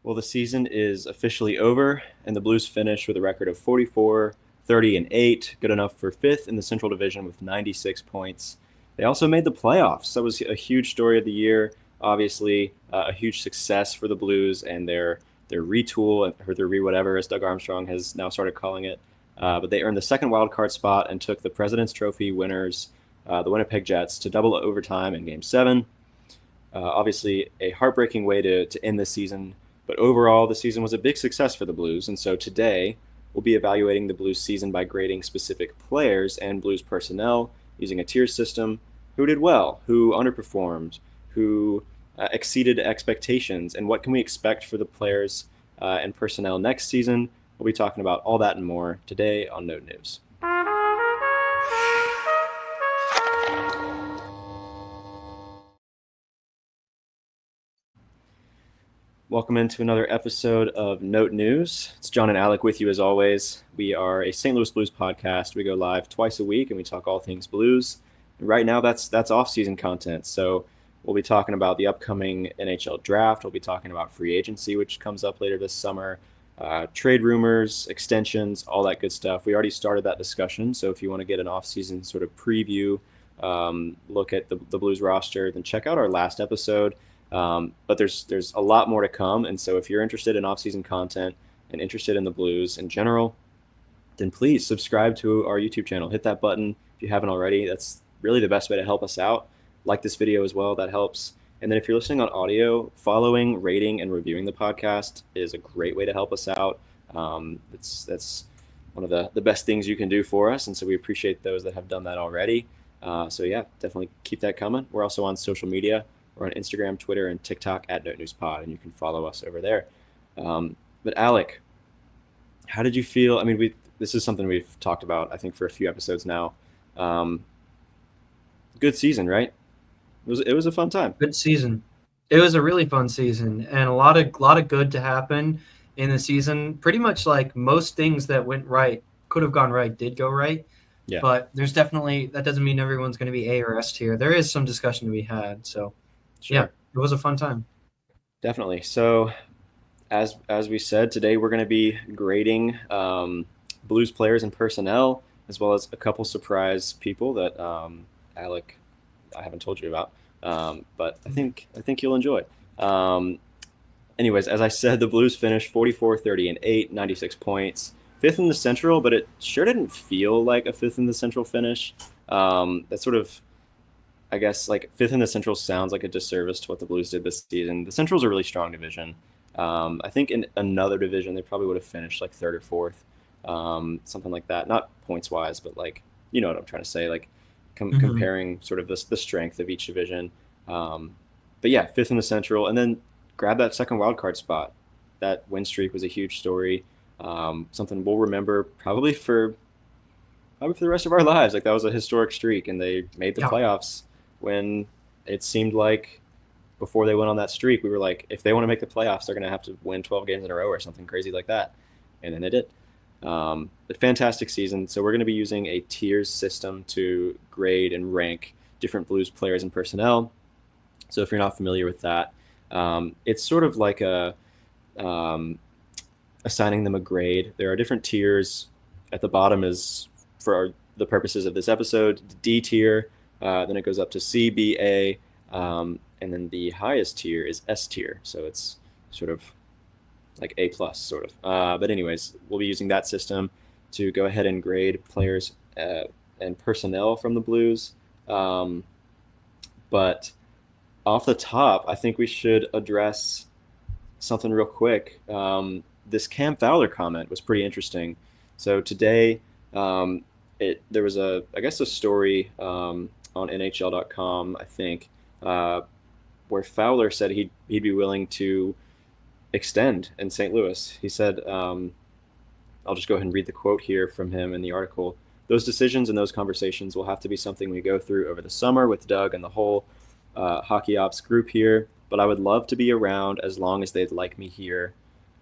Well, the season is officially over, and the Blues finished with a record of 44, 30, and 8, good enough for fifth in the Central Division with 96 points. They also made the playoffs. That was a huge story of the year. Obviously, a huge success for the Blues and their retool or their whatever, as Doug Armstrong has now started calling it. But they earned the second wild card spot and took the President's Trophy winners, the Winnipeg Jets, to double overtime in Game 7. Obviously, a heartbreaking way to end this season, but overall, the season was a big success for the Blues. And so today, we'll be evaluating the Blues season by grading specific players and Blues personnel using a tier system: who did well, who underperformed, who exceeded expectations, and what can we expect for the players and personnel next season. We'll be talking about all that and more today on Note News. Welcome into another episode of Note News. It's John and Alec with you as always. We are a St. Louis Blues podcast. We go live twice a week and we talk all things Blues. And right now that's off-season content. So we'll be talking about the upcoming NHL draft. We'll be talking about free agency, which comes up later this summer, trade rumors, extensions, all that good stuff. We already started that discussion. So if you want to get an off-season sort of preview, look at the Blues roster, then check out our last episode. But there's a lot more to come, and so if you're interested in off-season content and interested in the Blues in general, then please subscribe to our YouTube channel. Hit that button if you haven't already. That's really the best way to help us out. Like this video as well, that helps. And then if you're listening on audio, following, rating, and reviewing the podcast is a great way to help us out. That's one of the best things you can do for us, and so we appreciate those that have done that already. So yeah, definitely keep that coming. We're also on social media. We're on Instagram, Twitter, and TikTok at Note News Pod, and you can follow us over there. But Alec, how did you feel? I mean, this is something we've talked about, I think, for a few episodes now. Good season, right? It was a fun time. Good season. It was a really fun season, and a lot of good to happen in the season. Pretty much like most things that went right, could have gone right, did go right. Yeah, But there's definitely, that doesn't mean everyone's going to be A or S tier. There is some discussion to be had. So yeah, sure, it was a fun time. definitely. So as we said, today we're going to be grading Blues players and personnel, as well as a couple surprise people that Alec, I haven't told you about, but I think you'll enjoy. Anyways, as I said, the Blues finished 44, 30, and 8, 96 points, fifth in the Central, but it sure didn't feel like a fifth in the Central finish. That sort of, I guess, like fifth in the Central sounds like a disservice to what the Blues did this season. The Central's a really strong division. I think in another division they probably would have finished like third or fourth, something like that. Not points wise, but like, you know what I'm trying to say, like comparing sort of the strength of each division. But yeah, fifth in the Central, and then grab that second wild card spot. That win streak was a huge story. Something we'll remember probably for the rest of our lives. Like, that was a historic streak, and they made the Yeah. playoffs when it seemed like before they went on that streak, we were like, if they want to make the playoffs, they're going to have to win 12 games in a row or something crazy like that. And then they did. But fantastic season. So we're going to be using a tiers system to grade and rank different Blues players and personnel. So if you're not familiar with that, it's sort of like um, assigning them a grade. There are different tiers. At the bottom is, for the purposes of this episode, D tier. Then it goes up to C, B, A. And then the highest tier is S tier. So it's sort of like A plus, sort of. But anyways, we'll be using that system to go ahead and grade players and personnel from the Blues. But off the top, I think we should address something real quick. This Cam Fowler comment was pretty interesting. So today, there was a story on NHL.com, I think, where Fowler said he'd be willing to extend in St. Louis. He said, I'll just go ahead and read the quote here from him in the article. Those decisions and those conversations will have to be something we go through over the summer with Doug and the whole hockey ops group here, but I would love to be around as long as they'd like me here.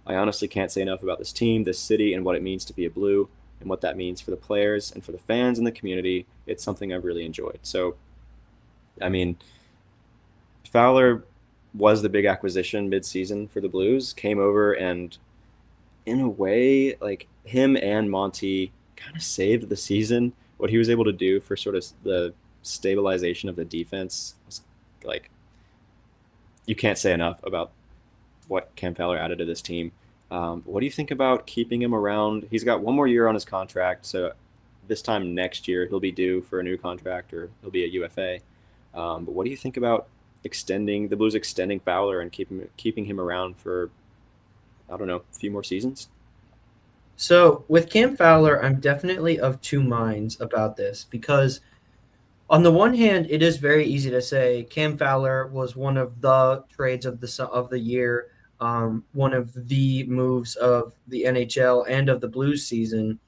I honestly can't say enough about this team, this city, and what it means to be a Blue, and what that means for the players and for the fans and the community. It's something I've really enjoyed. So, I mean, Fowler was the big acquisition mid-season for the Blues, came over and in a way, like him and Monty kind of saved the season. What he was able to do for sort of the stabilization of the defense was like you can't say enough about what Cam Fowler added to this team. What do you think about keeping him around? He's got one more year on his contract, so this time next year he'll be due for a new contract or he'll be a UFA. But what do you think about extending the Blues extending Fowler and keeping him around for I don't know a few more seasons? So with Cam Fowler, I'm definitely of two minds about this because on the one hand, it is very easy to say Cam Fowler was one of the trades of the year, one of the moves of the NHL and of the Blues season,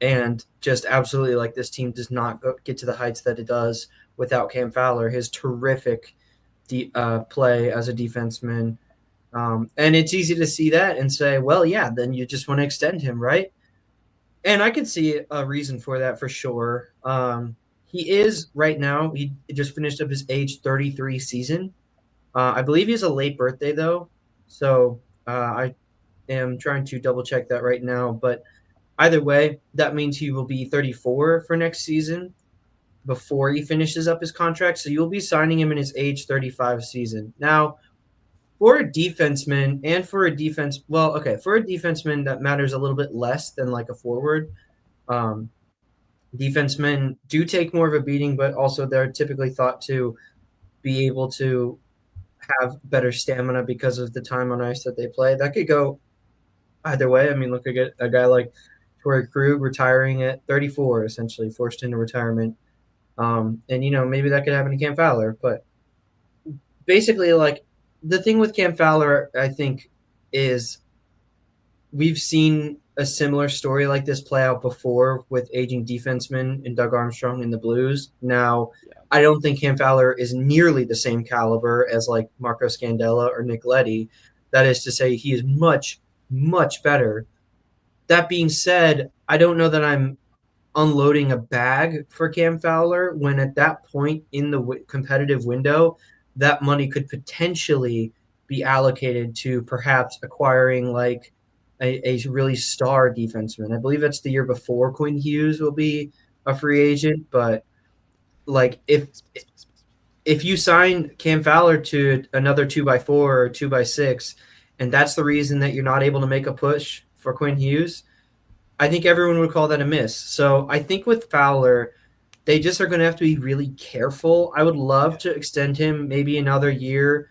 and just absolutely like this team does not get to the heights that it does without Cam Fowler. His terrific play as a defenseman, and it's easy to see that and say, well, yeah, then you just want to extend him, right? And I could see a reason for that for sure. He is right now. He just finished up his age 33 season. I believe he has a late birthday though, so I am trying to double check that right now. But either way, that means he will be 34 for next season before he finishes up his contract. So you'll be signing him in his age 35 season. Now, for a defenseman and for a defense, well, okay, for a defenseman that matters a little bit less than like a forward. Um, Defensemen do take more of a beating, but also they're typically thought to be able to have better stamina because of the time on ice that they play. That could go either way. I mean, look at a guy like Torrey Krug retiring at 34, essentially forced into retirement. And maybe that could happen to Cam Fowler. But basically, like the thing with Cam Fowler, I think, is we've seen a similar story like this play out before with aging defensemen and Doug Armstrong in the Blues. Now, Yeah, I don't think Cam Fowler is nearly the same caliber as like Marco Scandella or Nick Leddy. That is to say, he is much, much better. That being said, I don't know that I'm unloading a bag for Cam Fowler when at that point in the competitive window, that money could potentially be allocated to perhaps acquiring like a really star defenseman. I believe that's the year before Quinn Hughes will be a free agent, but like if you sign Cam Fowler to another 2x4 or 2x6, and that's the reason that you're not able to make a push for Quinn Hughes, I think everyone would call that a miss. So I think with Fowler, they just are going to have to be really careful. I would love to extend him maybe another year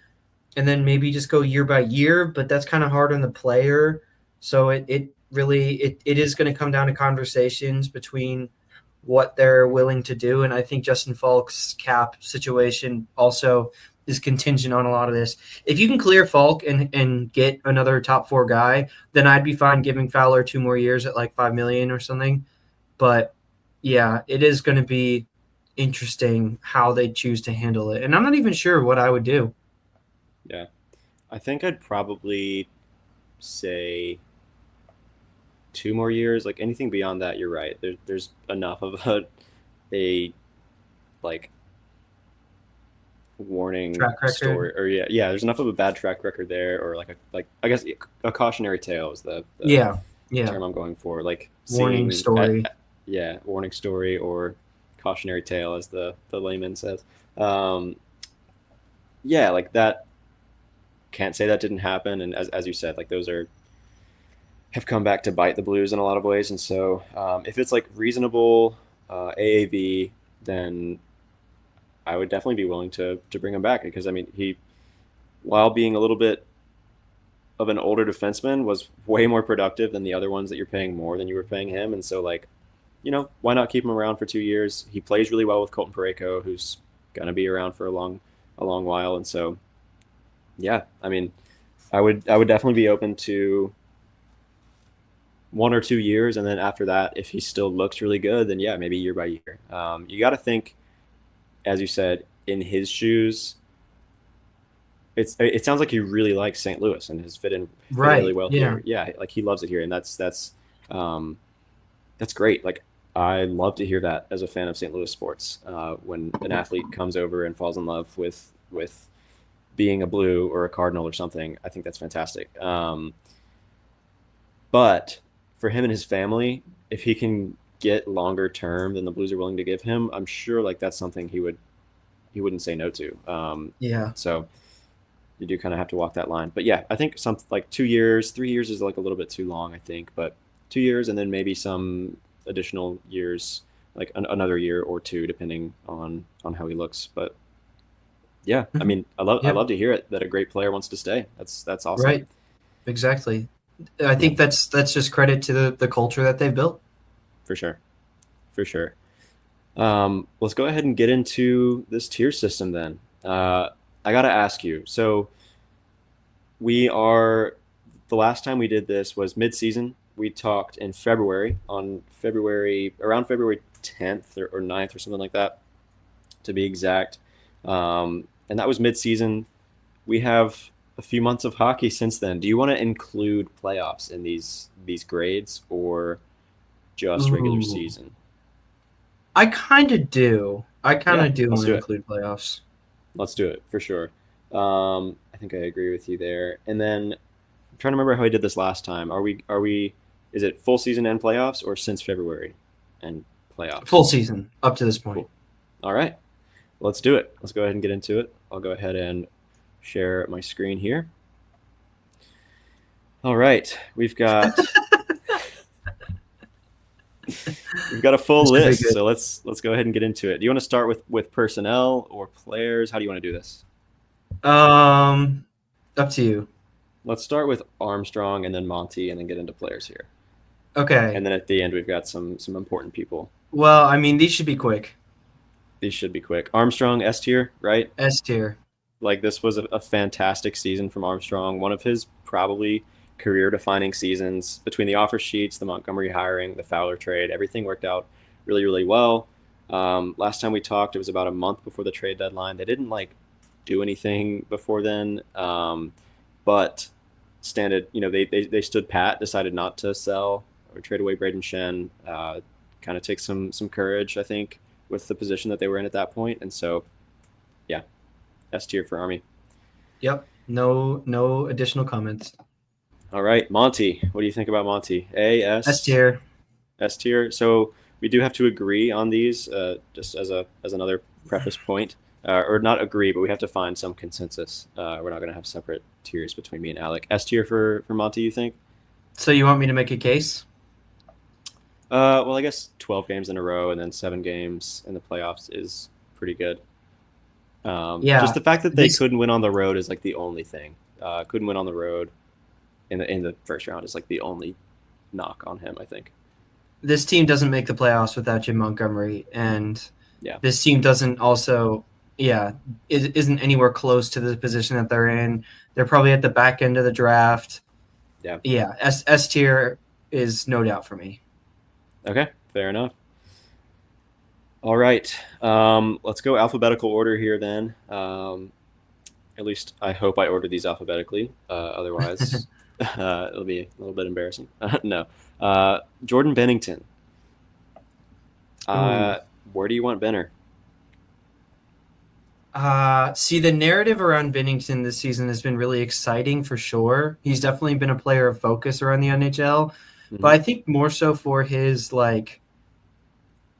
and then maybe just go year by year, but that's kind of hard on the player. So it really it is going to come down to conversations between what they're willing to do. And I think Justin Falk's cap situation also is contingent on a lot of this. If you can clear Falk and get another top four guy, then I'd be fine giving Fowler 2 more years at like 5 million or something. But yeah, it is going to be interesting how they choose to handle it. And I'm not even sure what I would do. yeah. I think I'd probably say 2 more years. Like anything beyond that, you're right. There's enough of a like warning Track record. story, or yeah. There's enough of a bad track record there, or like I guess a cautionary tale is the Yeah. Yeah. term I'm going for. Like Warning seeing, story. yeah, warning story or cautionary tale, as the layman says. Um, yeah, like that. Can't say that didn't happen, and as you said, like those are have come back to bite the Blues in a lot of ways. And so, if it's like reasonable AAV, then I would definitely be willing to bring him back because I mean he, while being a little bit of an older defenseman, was way more productive than the other ones that you're paying more than you were paying him. And so like, why not keep him around for 2 years? He plays really well with Colton Parayko, who's gonna be around for a long while. And so yeah, I mean, I would definitely be open to 1 or 2 years, and then after that, if he still looks really good, then yeah, maybe year by year. You got to think, as you said, in his shoes. It sounds like he really likes St. Louis and has fit in really Right. well Yeah. here. Yeah, like he loves it here, and um, that's great. Like I love to hear that as a fan of St. Louis sports. When an athlete comes over and falls in love with being a Blue or a Cardinal or something, I think that's fantastic. But for him and his family, if he can get longer term than the Blues are willing to give him, I'm sure like that's something he wouldn't say no to. Yeah. So you do kind of have to walk that line. But yeah, I think some like 2 years, 3 years is like a little bit too long, I think. But 2 years and then maybe some additional years, like another year or two, depending on how he looks. But yeah, I Mhm. mean, I Yep. love to hear it that a great player wants to stay. That's awesome. Right. Exactly. I Yeah, think that's just credit to the culture that they've built. for sure, for sure. Let's go ahead and get into this tier system then. I got to ask you. So we are the last time we did this was mid-season. We talked in February on February around February 10th or 9th or something like that to be exact. And that was mid-season. We have a few months of hockey since then. Do you want to include playoffs in these grades or just regular Ooh. season? I kind of do. I kind Yeah, of do let's want to do it. include playoffs. Let's do it for sure. I think I agree with you there. And then I'm trying to remember how we did this last time. Are we is it full season and playoffs or since February and playoffs? Full season up to this point. Cool. All right. Let's do it. Let's go ahead and get into it. I'll go ahead and share my screen here. All right. We've got a full This could be list. good. So let's go ahead and get into it. Do you want to start with personnel or players? How do you want to do this? Um, Up to you. Let's start with Armstrong and then Monty and then get into players here. Okay. And then at the end we've got some important people. Well, I mean, these should be quick. These should be quick. Armstrong S tier, right? S tier. Like this was a fantastic season from Armstrong. One of his probably career-defining seasons between the offer sheets, the Montgomery hiring, the Fowler trade. Everything worked out really, really well. Last time we talked, it was about a month before the trade deadline. They didn't like do anything before then, but standard, they stood pat, decided not to sell or trade away Braden Shen. Kind of takes some courage, I think, with the position that they were in at that point. And so, yeah, S tier for Army. Yep. No additional comments. All right, Monty. What do you think about Monty? A, S S, tier. S tier. So we do have to agree on these, just as another preface point, or not agree, but we have to find some consensus. We're not going to have separate tiers between me and Alec. S tier for Monty, you think? So you want me to make a case? Well, I guess 12 games in a row and then 7 games in the playoffs is pretty good. Just Yeah. the fact that they This couldn't win on the road is like the only thing. Couldn't win on the road in the first round is like the only knock on him, I think. this team doesn't make the playoffs without Jim Montgomery, and Yeah. this team doesn't also, yeah, it isn't anywhere close to the position that they're in. They're probably at the back end of the draft. Yeah. Yeah, S tier is no doubt for me. Okay. Fair enough. All right. Let's go alphabetical order here then. At least I hope I order these alphabetically. Otherwise, it'll be a little bit embarrassing. No. Jordan Bennington. Ooh. Where do you want Benner? See, the narrative around Bennington this season has been really exciting for sure. He's definitely been a player of focus around the NHL, but Mm-hmm. I think more so for his like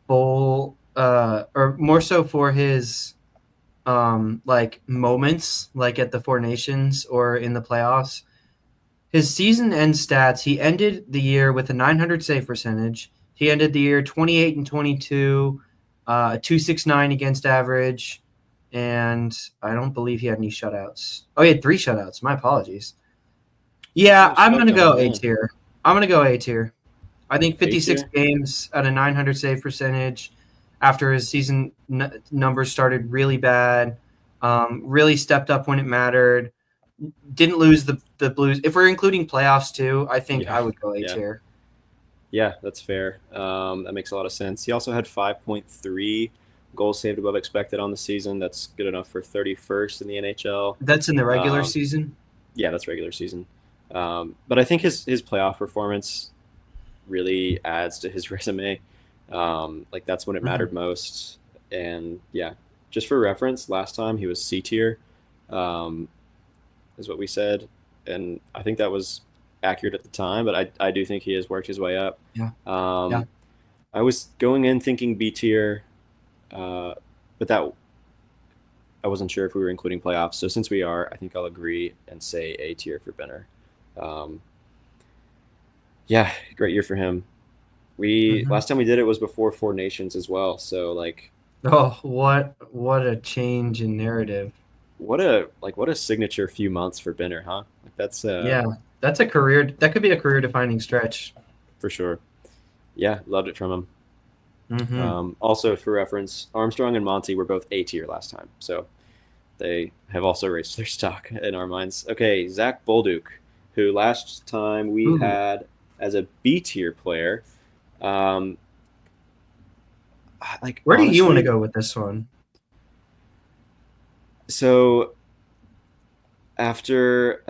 or more so for his like moments, like at the Four Nations or in the playoffs. His season end stats, he ended the year with a 900 save percentage. He ended the year 28 and 22, a 269 against average, and I don't believe he had any shutouts. Oh, he had 3 shutouts. My apologies. I Yeah, was I'm stoked gonna to have go him A in. tier. I'm gonna go A tier. I think A 56 tier? games at a 900 save percentage after his season numbers started really bad. Really stepped up when it mattered. Didn't lose the Blues. If we're including playoffs too, I think Yeah. I would go A Yeah. tier. Yeah, that's fair. That makes a lot of sense. He also had 5.3 goals saved above expected on the season. That's good enough for 31st in the NHL. That's in the regular Um, season. yeah, that's regular season. But I think his playoff performance really adds to his resume. Like that's when it Mhm. mattered most. And yeah, just for reference, last time he was C tier. is what we said, and I think that was accurate at the time. But I do think he has worked his way up. Yeah. Yeah. Um, I was going in thinking B tier, uh, but that I wasn't sure if we were including playoffs. So since we are, I think I'll agree and say A tier for Benner. Um, yeah, great year for him. We Hmm. last time we did it was before Four Nations as well. So like, Oh, what a change in narrative. what a signature few months for Benner, huh? Like that's Yeah, that's a career. That could be a career defining stretch. for sure. Yeah, loved it from him. Hmm. Also, for reference, Armstrong and Monty were both A tier last time, so they have also raised their stock in our minds. Okay, Zach Bolduc, who last time we Ooh, had as a B tier player. Um, like where do you want to honestly, go with this one? so after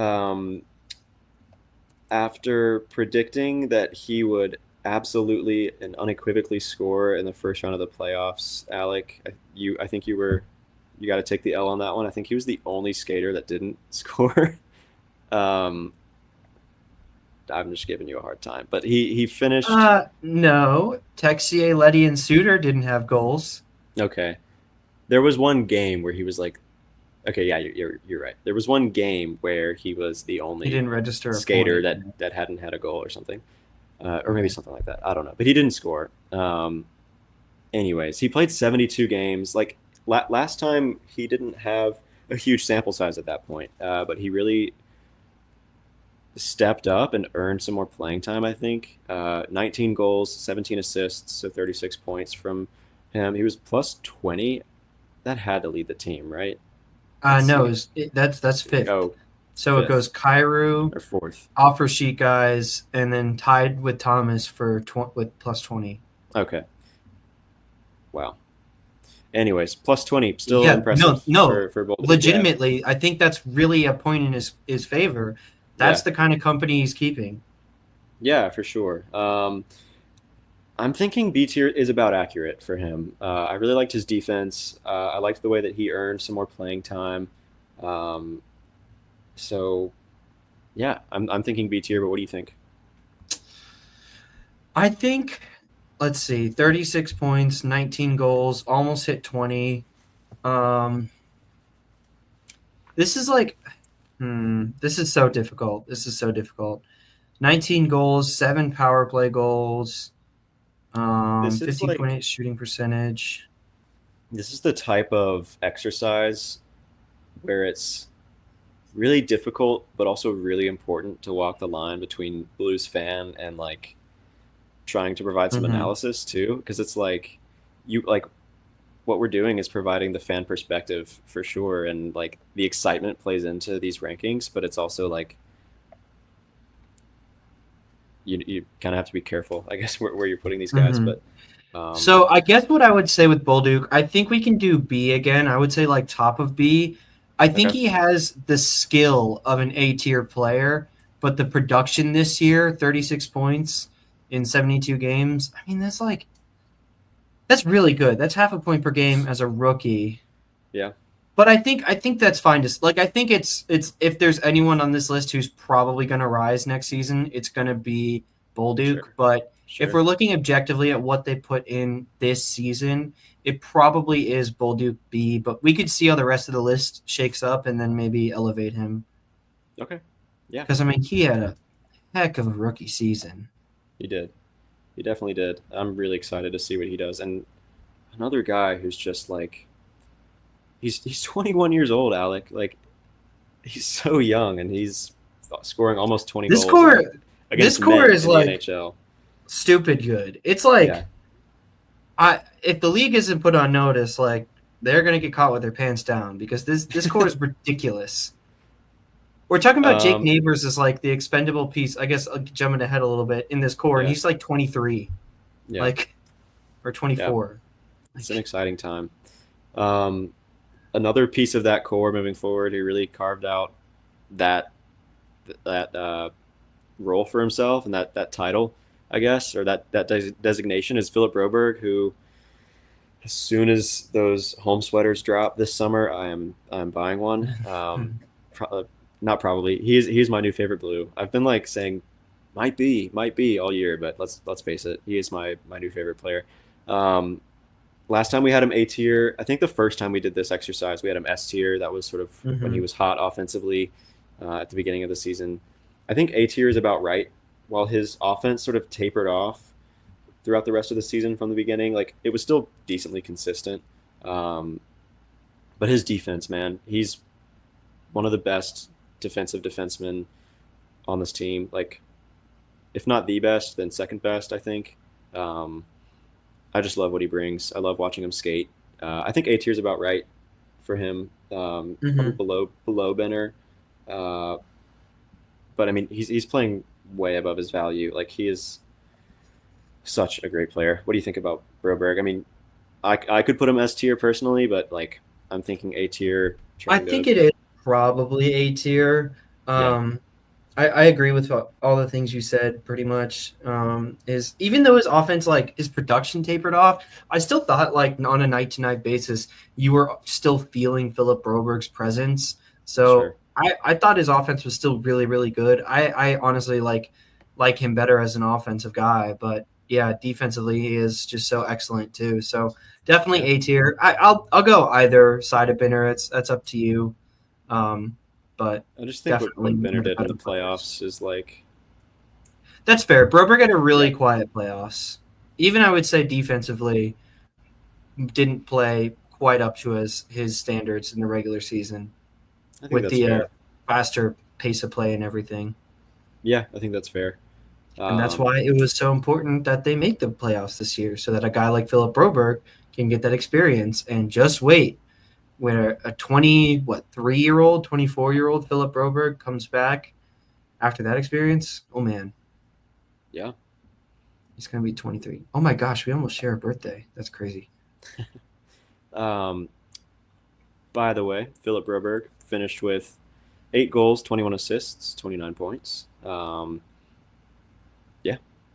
after predicting that he would absolutely and unequivocally score in the first round of the playoffs, Alec, I think you got to take the L on that one. I think he was the only skater that didn't score. um, I'm just giving you a hard time, but he finished No. Texier, Letty, and Suter didn't have goals. okay. There was one game where he was like, okay, yeah, you're right. There was one game where he was the He only didn't register a skater point. that hadn't had a goal or something, or maybe Okay. something like that. I don't know, but he didn't score. Anyways, he played 72 games. Like last time, he didn't have a huge sample size at that point, but he really stepped up and earned some more playing time. I think 19 goals, 17 assists, so 36 points from him. He was plus 20. That had to lead the team, right? Let's No, see. that's fifth. Oh, So it goes fifth Kairu, or fourth. offer sheet guys, and then tied with Thomas for with plus 20. Okay. Wow. Anyways, plus 20, still Yeah, impressive no, for Bolduc. Yeah. legitimately, I think that's really a point in his favor. That's Yeah. the kind of company he's keeping. Yeah, for sure. I'm thinking B tier is about accurate for him. I really liked his defense. I liked the way that he earned some more playing time. Um, so yeah, I'm thinking B tier. But what do you think? I think, let's see, 36 points, 19 goals, almost hit 20. Um, this is like, this is so difficult. This is so difficult. 19 goals, 7 power play goals, This is like 50.8 shooting percentage. this is the type of exercise where it's really difficult, but also really important to walk the line between Blues fan and like trying to provide some Hmm. analysis too, because it's like you like what we're doing is providing the fan perspective for sure, and like the excitement plays into these rankings, but it's also like you kind of have to be careful, I guess, where you're putting these guys. Hmm. But um, So I guess what I would say with Bolduc, I think we can do B again. I would say like top of B. I think okay, he has the skill of an A tier player, but the production this year, 36 points in 72 games. I mean, that's really good. That's half a point per game as a rookie. yeah, But I think that's fine. Just like I think it's if there's anyone on this list who's probably going to rise next season, it's going to be Bolduc. sure, But if sure, we're looking objectively at what they put in this season, it probably is Bolduc B. But we could see how the rest of the list shakes up and then maybe elevate him okay, yeah, because I mean he had a heck of a rookie season. he did, he definitely did. I'm really excited to see what he does. And another guy who's just like he's 21 years old, Alec. Like he's so young, and he's scoring almost 20 This goals core, this against core men is in the like NHL. stupid good. It's Yeah. like I if the league isn't put on notice, like they're gonna get caught with their pants down because this core is ridiculous. We're talking about Jake um, Neighbors as like the expendable piece. I guess jumping ahead a little bit in this core, and yeah, he's like 23, yeah, like or yeah. 24. It's an Like, exciting time. Um, Another piece of that core moving forward, he really carved out that that role for himself and that title, I guess, or that designation is Philip Broberg, who As soon as those home sweaters drop this summer, I'm buying one. Pro- Not probably. He's my new favorite blue. I've been like saying might be all year, but let's face it, he is my new favorite player. Um, Last time we had him A tier. I think the first time we did this exercise, we had him S tier. That was sort of when he Hmm. was hot offensively at the beginning of the season. I think A tier is about right. While his offense sort of tapered off throughout the rest of the season from the beginning, like it was still decently consistent. Um, but his defense, man, he's one of the best defensive defensemen on this team. Like, if not the best, then second best, I think. Um, I just love what he brings. I love watching him skate. I think A tier is about right for him. Probably Hmm. below Benner, uh, but I mean he's playing way above his value. Like he is such a great player. What do you think about Broberg? I mean, I could put him S tier personally, but like I'm thinking A tier, I trying to think it is probably A tier. yeah, Um, I agree with all the things you said pretty much. Is even though his offense, like his production tapered off, I still thought like on a night to night basis, you were still feeling Philip Broberg's presence. sure, So I thought his offense was still really, really good. I honestly like him better as an offensive guy, but yeah, defensively he is just so excellent too. So definitely yeah. A tier. I'll go either side of Binner. That's up to you. Um, but I just think definitely what Benner one of the did in the better players. playoffs is like That's fair. Broberg had a yeah, really quiet playoffs. Even I would say defensively didn't play quite up to his standards in the regular season I think with that's the fair. faster pace of play and everything. Yeah, I think that's fair. And that's Um, why it was so important that they make the playoffs this year so that a guy like Philip Broberg can get that experience and just wait when a 3-year old 24-year-old Philip Broberg comes back after that experience. Oh man, yeah. he's going to be 23. Oh my gosh, we almost share a birthday. That's crazy. Um, by the way, Philip Broberg finished with 8 goals, 21 assists, 29 points. Yeah,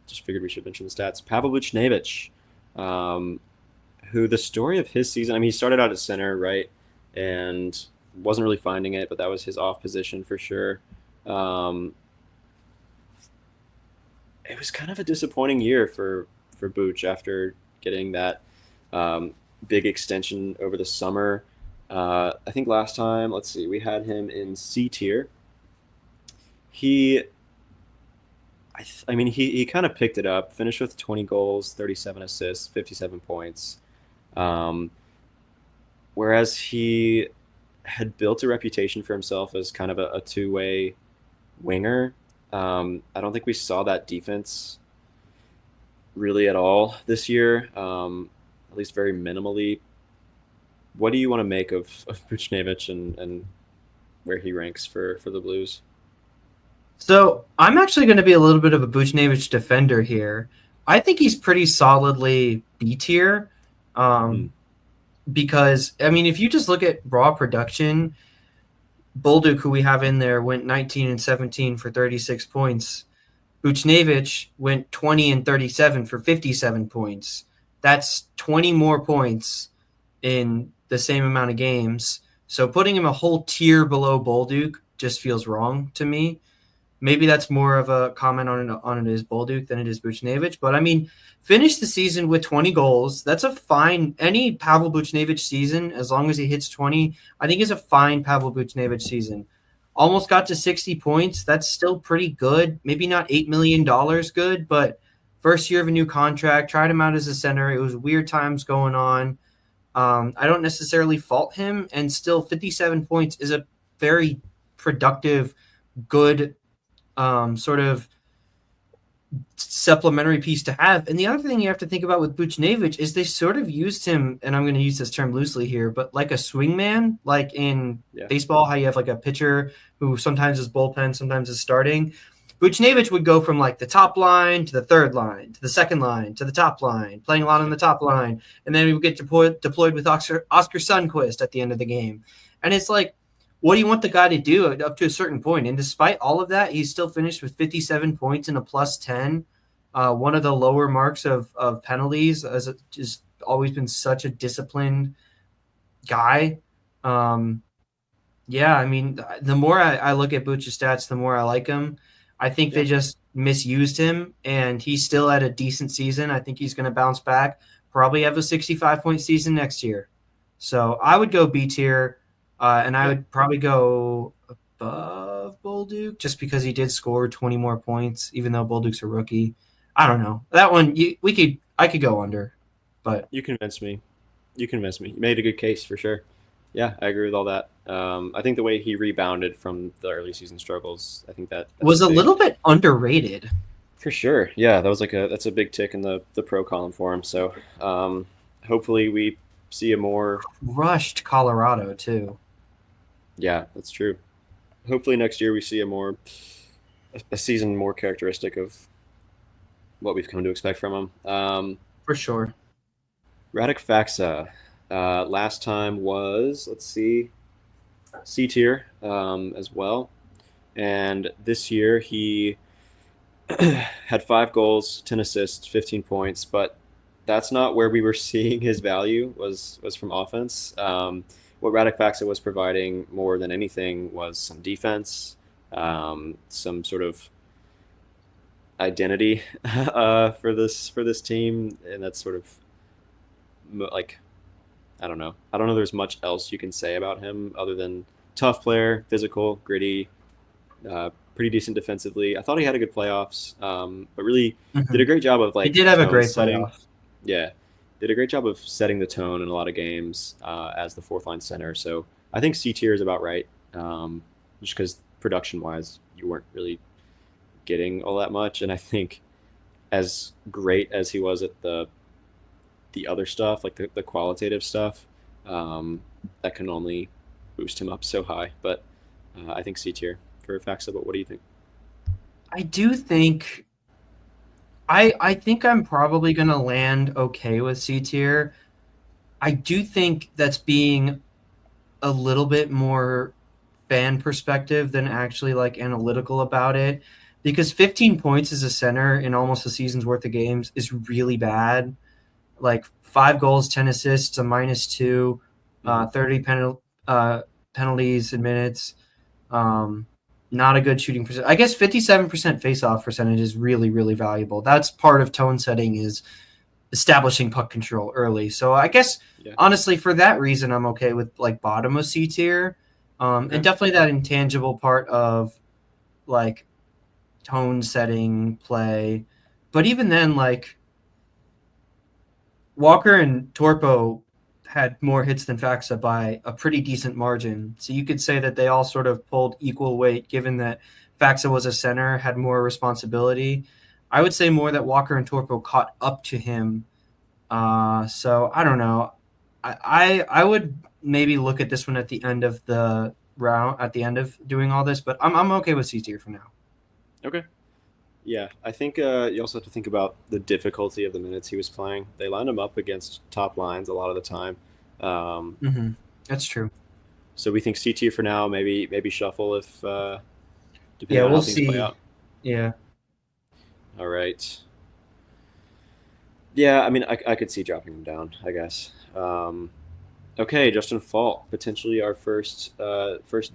just figured we should mention the stats. Pavel Buchnevich, um, who the story of his season, I mean, he started out at center, right? And wasn't really finding it, but that was his off position for sure. Um, it was kind of a disappointing year for Booch after getting that um, big extension over the summer. I think last time, let's see, we had him in C tier. He, I mean, he kind of picked it up, finished with 20 goals, 37 assists, 57 points. Um, Whereas he had built a reputation for himself as kind of a two-way winger. I don't think we saw that defense really at all this year, at least very minimally. What do you want to make of Buchnevich and where he ranks for the Blues? So I'm actually going to be a little bit of a Buchnevich defender here. I think he's pretty solidly B tier. Hmm. Um, because I mean, if you just look at raw production, Bolduc, who we have in there, went 19 and 17 for 36 points. Buchnevich went 20 and 37 for 57 points. That's 20 more points in the same amount of games. So putting him a whole tier below Bolduc just feels wrong to me. Maybe that's more of a comment on it is Bolduc than it is Buchnevich. But I mean, finish the season with 20 goals. That's a fine. Any Pavel Buchnevich season, as long as he hits 20, I think is a fine Pavel Buchnevich season. Almost got to 60 points. That's still pretty good. Maybe not $8 million good, but first year of a new contract. Tried him out as a center. It was weird times going on. I don't necessarily fault him, and still 57 points is a very productive, good sort of supplementary piece to have. And the other thing you have to think about with Buchnevich is they sort of used him, and I'm going to use this term loosely here, but like a swingman, like in Yeah, baseball, how you have like a pitcher who sometimes is bullpen, sometimes is starting. Buchnevich would go from like the top line to the third line to the second line to the top line, playing a lot on the top line, and then we would get deployed with Oscar Sundquist at the end of the game. And it's like, what do you want the guy to do up to a certain point? And despite all of that, he's still finished with 57 points and a plus 10, one of the lower marks of penalties as just always been such a disciplined guy. Um, yeah, I mean, the more I look at Butch's stats, the more I like him. I think they Yeah, just misused him, and he's still at a decent season. I think he's going to bounce back, probably have a 65-point season next year. So I would go B tier, and I yeah. would probably go above Bolduc just because he did score 20 more points, even though Bolduc's a rookie. I don't know. That one, I could go under, but You convinced me. You convinced me. You made a good case for sure. Yeah, I agree with all that. I think the way he rebounded from the early season struggles, I think that's a was a big little bit underrated. for sure. Yeah, that was that's a big tick in the pro column for him. So hopefully we see a more. Rushed Colorado too. Yeah, that's true. Hopefully next year we see a season more characteristic of what we've come to expect from him. For sure. Radek Faxa, last time was, let's see, C tier as well. And this year he had 5 goals, 10 assists, 15 points, but that's not where we were seeing his value was from offense. What Radek Faxa was providing more than anything was some defense, some sort of identity for this team, and that's sort of like I don't know. I don't know. There's much else you can say about him other than tough player, physical, gritty, pretty decent defensively. I thought he had a good playoffs, but really did Hmm. a great job of He like did have a tone great setting. playoff. Yeah, did a great job of setting the tone in a lot of games as the fourth line center. So I think C tier is about right, just because production wise you weren't really getting all that much, and I think as great as he was at the other stuff, like the qualitative stuff, that can only boost him up so high. But I think C tier for Faxa. But what do you think? I do think I think I'm probably gonna land okay with C tier. I do think that's being a little bit more fan perspective than actually like analytical about it. Because 15 points as a center in almost a season's worth of games is really bad. Like 5 goals, 10 assists, a -2, Mm-hmm. 30 penalties in minutes. Um, Not a good shooting percent. I guess 57% face-off percentage is really, really valuable. That's part of tone setting is establishing puck control early. So I guess Yeah. honestly, for that reason, I'm okay with like bottom of C tier, and Okay. definitely that intangible part of like tone setting play. But even then, like Walker and Torpo had more hits than Faxa by a pretty decent margin. So you could say that they all sort of pulled equal weight, given that Faxa was a center, had more responsibility. I would say more that Walker and Torpo caught up to him. So I don't know. I would maybe look at this one at the end of the round, at the end of doing all this, but I'm okay with C tier for now. Okay. Yeah, I think you also have to think about the difficulty of the minutes he was playing. They lined him up against top lines a lot of the time. Um, Mm-hmm. That's true. so we think C tier for now. Maybe shuffle if depending Yeah, on we'll how things play see. out. Yeah. All right. Yeah, I mean, I could see dropping him down, I guess. Okay, Justin Falk, potentially our first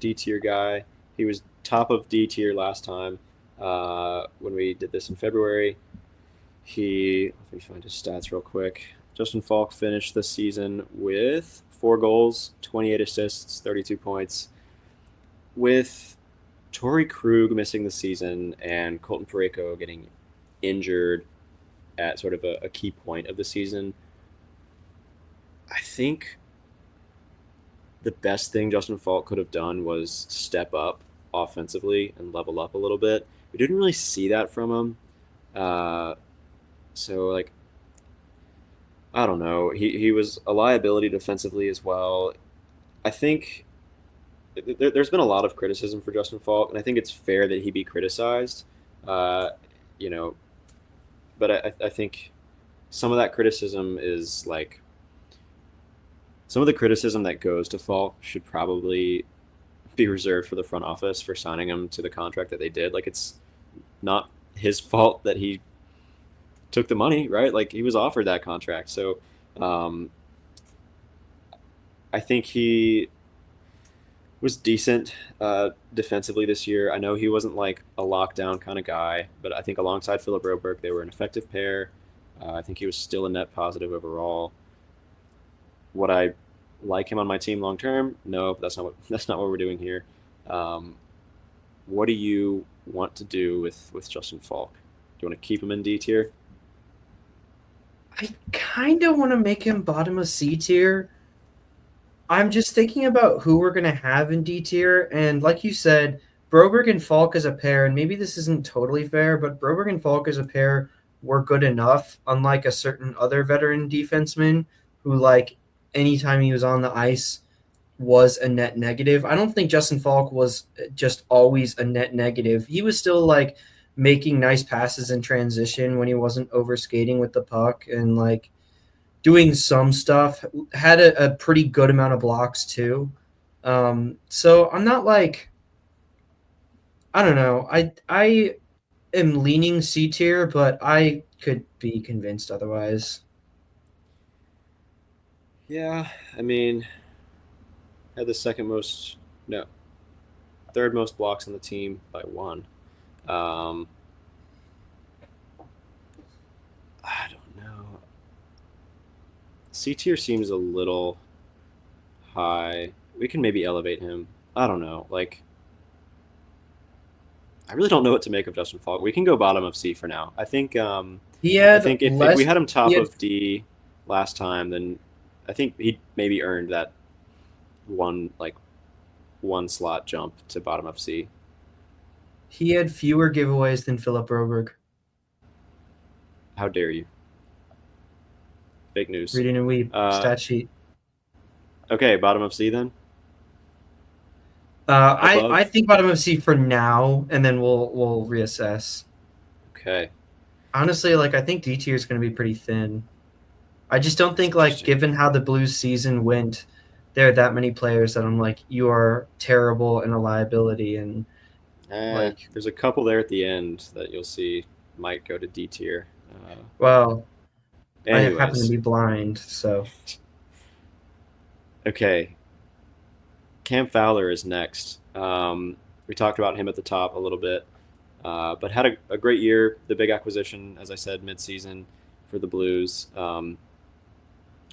D tier guy. He was top of D tier last time when we did this in February. Let me find his stats real quick. Justin Falk finished the season with 4 goals, 28 assists, 32 points. With Torrey Krug missing the season and Colton Parayko getting injured at sort of a key point of the season, I think the best thing Justin Falk could have done was step up offensively and level up a little bit. We didn't really see that from him. Uh, so, like, I don't know. He was a liability defensively as well. I think there's been a lot of criticism for Justin Falk, and I think it's fair that he be criticized. Uh, you know, but I think some of that criticism is like some of the criticism that goes to Falk should probably be reserved for the front office for signing him to the contract that they did. Like it's not his fault that he took the money, right? Like he was offered that contract. So Um, I think he was decent defensively this year. I know he wasn't like a lockdown kind of guy, but I think alongside Philip Broberg, they were an effective pair. I think he was still a net positive overall. Would I like him on my team long term? No, that's not what that's not what we're doing here. Um, what do you want to do with Justin Falk? Do you want to keep him in D tier? I kind of want to make him bottom of C tier. I'm just thinking about who we're going to have in D tier. And like you said, Broberg and Falk as a pair, and maybe this isn't totally fair, but Broberg and Falk as a pair were good enough, unlike a certain other veteran defenseman who, like, anytime he was on the ice, was a net negative. I don't think Justin Falk was just always a net negative. He was still, like, making nice passes in transition when he wasn't over skating with the puck and, like, doing some stuff. Had a pretty good amount of blocks too. So I'm not like, I don't know. I am leaning C tier, but I could be convinced otherwise. Yeah, I mean, had the second most, no, third most blocks on the team by one. Um, I don't know. C tier seems a little high. We can maybe elevate him. I don't know. Like, I really don't know what to make of Justin Falk. We can go bottom of C for now. He I had think if we less. had him He top had of D last time, then I think he maybe earned that one like one slot jump to bottom of C. he had fewer giveaways than Philip Broberg. How dare you? Fake news. Reading a weeb Uh, stat sheet. okay, bottom of C then. I Above. think bottom of C for now, and then we'll reassess. Okay, Honestly, like I think D tier is going to be pretty thin. I just don't that's think, like, interesting. given how the Blues season went, there are that many players that I'm like, you are terrible and a liability. And like, There's a couple there at the end that you'll see might go to D tier. well, I happen to Anyways, be blind, so okay, Cam Fowler is next. We talked about him at the top a little bit, but had a great year. The big acquisition, as I said, midseason for the Blues.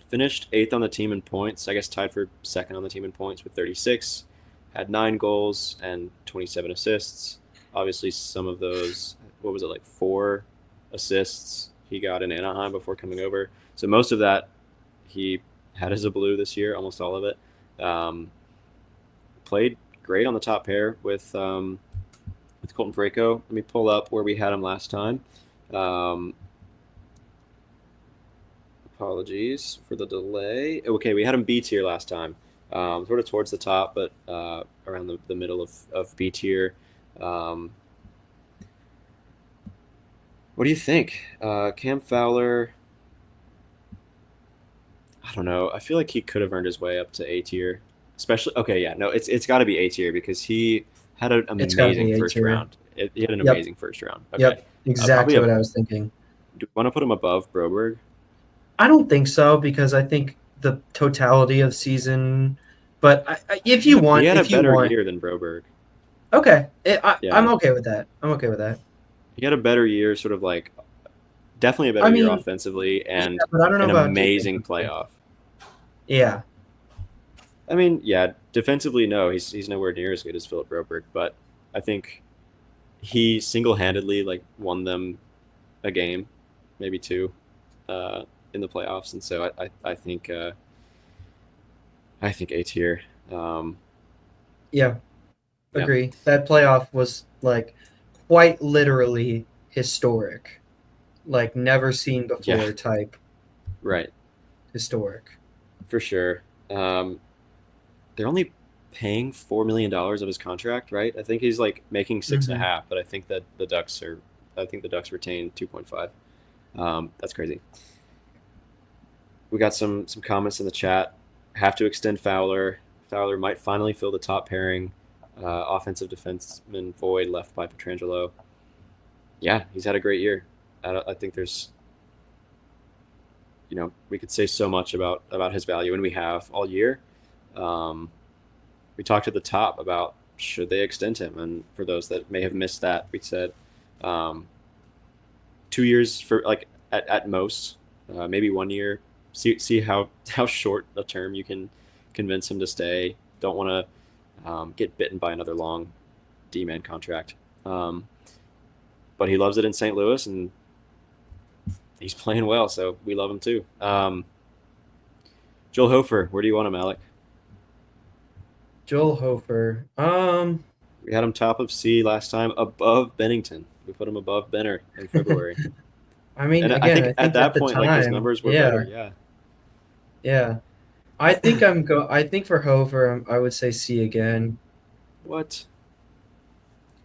Finished eighth on the team in points. I guess tied for second on the team in points with 36. Had 9 goals and 27 assists. Obviously, some of those, what was it, like 4 assists he got in Anaheim before coming over. So most of that he had as a Blue this year, almost all of it. Um, Played great on the top pair with Colton Parayko. Let me pull up where we had him last time. Um, Apologies for the delay. Okay, we had him B tier last time, sort of towards the top, but around the middle of B tier. Um, what do you think? Cam Fowler, I don't know. I feel like he could have earned his way up to A tier. Especially, okay, yeah, no, it's got to be A tier because he had an it's got to amazing be A first tier. round. He had an Yep, amazing first round. Okay, yep, probably exactly a. what I was thinking. Do you want to put him above Broberg? I don't think so because I think the totality of season. But if you He want, had a if you better want, year than Broberg. okay, I'm Yeah, okay with that. I'm okay with that. he had a better year, sort of like definitely a better I year mean, offensively yeah, and but I don't know an about amazing defensively. playoff. Yeah, I mean, yeah, defensively, no, he's nowhere near as good as Philip Broberg, but I think he single handedly like won them a game, maybe two, uh, in the playoffs, and so I think A tier. Um, yeah. yeah, Agree. That playoff was like quite literally historic. Like never seen yeah, before type right, historic. for sure. Um, they're only paying $4 million of his contract, right? I think he's like making six and a Hmm. half, but I think the Ducks retain 2.5. That's crazy. We got some comments in the chat. Have to extend Fowler. Fowler might finally fill the top pairing. Offensive defenseman void left by Petrangelo. Yeah, he's had a great year. I think there's we could say so much about his value, and we have all year. Um, we talked at the top about should they extend him, and for those that may have missed that, we said um, 2 years for like at most, maybe 1 year. See how short a term you can convince him to stay. Don't want to get bitten by another long D-man contract. But he loves it in St. Louis, and he's playing well, so we love him too. Joel Hofer, where do you want him, Alec? Joel Hofer. We had him top of C last time, above Bennington. We put him above Benner in February, I mean, and I again, think I at think at that the point, like his time, numbers were better. yeah, Yeah, yeah. I think for Hofer, I would say C again. what?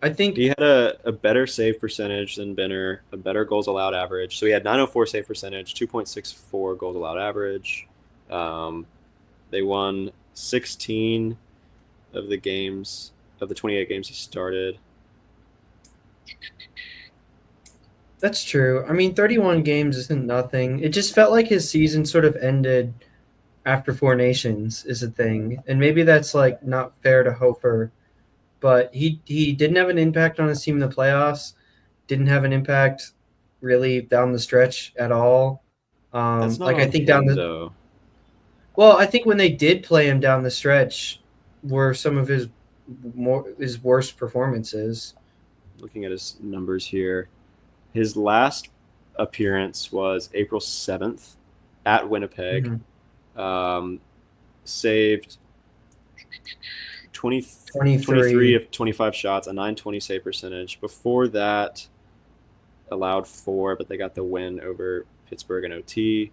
I think He had a better save percentage than Benner, a better goals allowed average. So he had 904 save percentage, 2.64 goals allowed average. Um, they won 16 of the games of the 28 games he started. that's true. I mean, 31 games isn't nothing. It just felt like his season sort of ended after Four Nations is a thing, and maybe that's like not fair to Hofer, but he didn't have an impact on his team in the playoffs. Didn't have an impact really down the stretch at all. That's not Like I on think down him the though. well, I think when they did play him down the stretch, were some of his worst performances. Looking at his numbers here, his last appearance was April 7th at Winnipeg. Mm-hmm. Um, saved 20, 23 23. of 25 shots, a 920 save percentage. Before that, allowed 4, but they got the win over Pittsburgh in OT.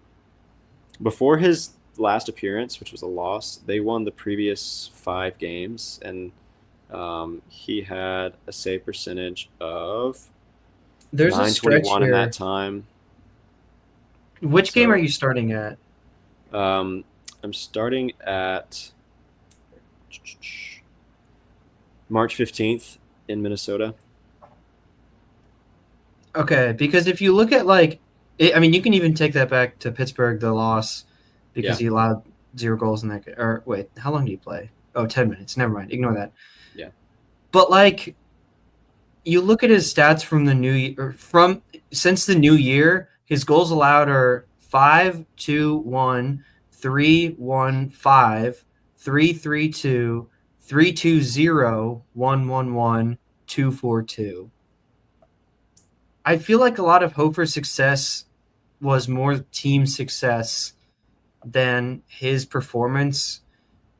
Before his last appearance, which was a loss, they won the previous 5 games, and he had a save percentage of There's a stretch 921 in that here. time. Which game are So you starting at? um, I'm starting at March 15th in Minnesota. Okay, because if you look at like, I mean, you can even take that back to Pittsburgh, the loss, because Yeah, he allowed 0 goals in that. Or wait, how long do you play? Oh, 10 minutes. Never mind. Ignore that. yeah. But like, you look at his stats from the new year, from since the new year, his goals allowed are 5-2-1, 3-1-5, 3-3-2, 3-2-0, 1-1-1, 2-4-2. I feel like a lot of Hofer's success was more team success than his performance.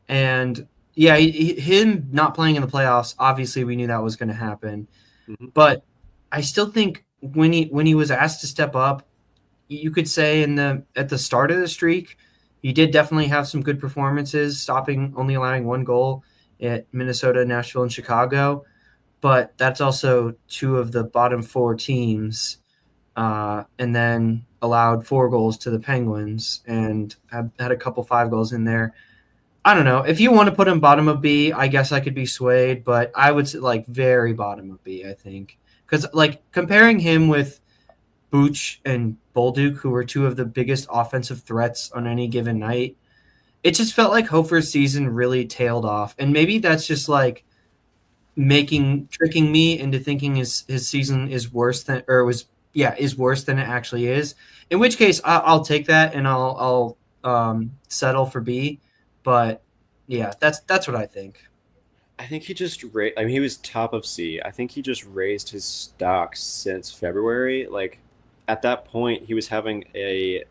And yeah, him not playing in the playoffs, obviously we knew that was going to happen. Hmm. But I still think when he was asked to step up, you could say at the start of the streak, he did definitely have some good performances, stopping only allowing 1 goal at Minnesota, Nashville, and Chicago. But that's also 2 of the bottom 4 teams, and then allowed 4 goals to the Penguins and had a couple 5 goals in there. I don't know. If you want to put him bottom of B, I guess I could be swayed, but I would say like very bottom of B, I think. Because like comparing him with Booch and Bolduc, who were 2 of the biggest offensive threats on any given night, it just felt like Hofer's season really tailed off. And maybe that's just like tricking me into thinking his season is worse than or was is worse than it actually is. In which case, I'll take that and I'll settle for B. But yeah, that's what I think. I think he just raised. I mean, he was top of C. I think he just raised his stock since February. Like at that point, he was having a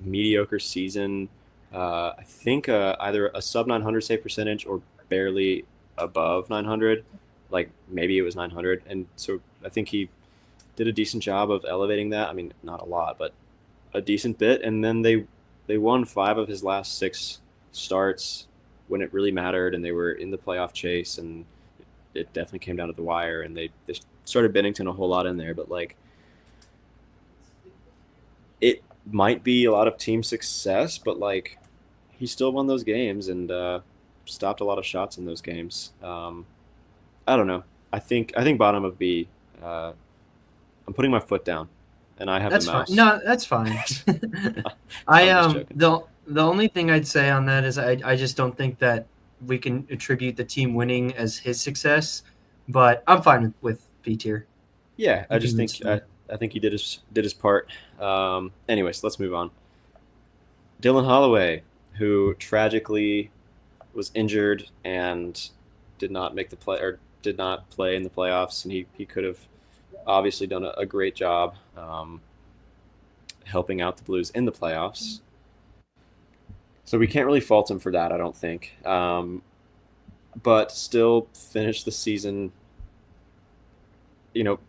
mediocre season. I think either a sub 900 save percentage or barely above 900. Like maybe it was 900, and so I think he did a decent job of elevating that. I mean, not a lot, but a decent bit. And then they won 5 of his last 6 starts when it really mattered, and they were in the playoff chase, and it definitely came down to the wire. And they started Bennington a whole lot in there, but like it might be a lot of team success, but like he still won those games and stopped a lot of shots in those games. I don't know. I think bottom of B. I'm putting my foot down. and I have the That's fine. mouse. No, that's fine. I'm just joking. The only thing I'd say on that is I just don't think that we can attribute the team winning as his success, but I'm fine with B tier. Yeah, I You just think convinced me. I think he did his part. Anyways, let's move on. Dylan Holloway, who tragically was injured and did not make the play or did not play in the playoffs, and he could have obviously done a great job helping out the Blues in the playoffs. So we can't really fault him for that, I don't think. But still finished the season.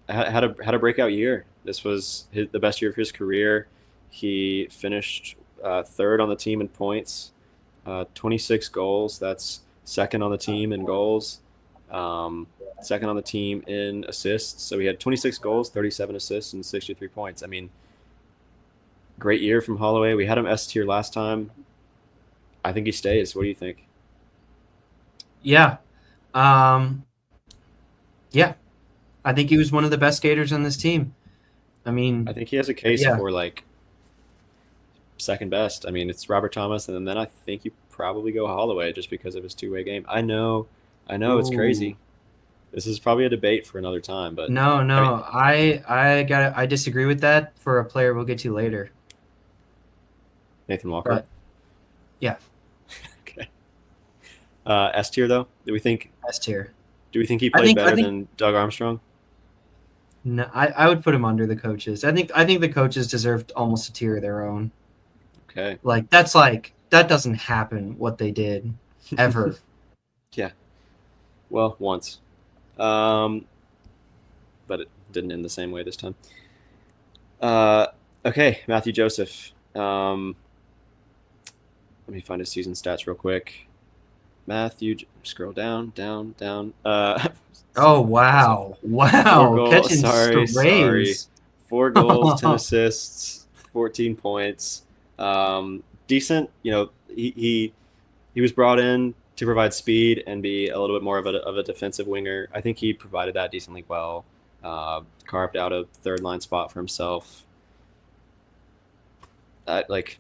Had a breakout year. This was the best year of his career. He finished third on the team in points, 26 goals. That's second on the team in goals, second on the team in assists. So he had 26 goals, 37 assists, and 63 points. I mean, great year from Holloway. We had him S tier last time. I think he stays. What do you think? Yeah. Yeah. I think he was one of the best skaters on this team. I mean, I think he has a case yeah. for like second best. I mean, it's Robert Thomas, and then I think you probably go Holloway just because of his two-way game. I know, it's Ooh. crazy. This is probably a debate for another time, but No, I mean, no. I disagree with that for a player we'll get to later. Nathan Walker. But yeah, Okay. S tier though. S tier. Do we think he I played think I better think than Doug Armstrong? no, I would put him under the coaches. I think the coaches deserved almost a tier of their own. Okay. Like that doesn't happen what they did ever. Yeah. Well, once. Um, but it didn't end the same way this time. Uh, okay, Matthew Joseph. Let me find his season stats real quick. Scroll down, down, down. Oh That's a wow. four Wow. goal. Catching Sorry. strays. 4 goals, 10 assists, 14 points. Decent. He was brought in to provide speed and be a little bit more of a defensive winger. I think he provided that decently well. Carved out a third line spot for himself. Like,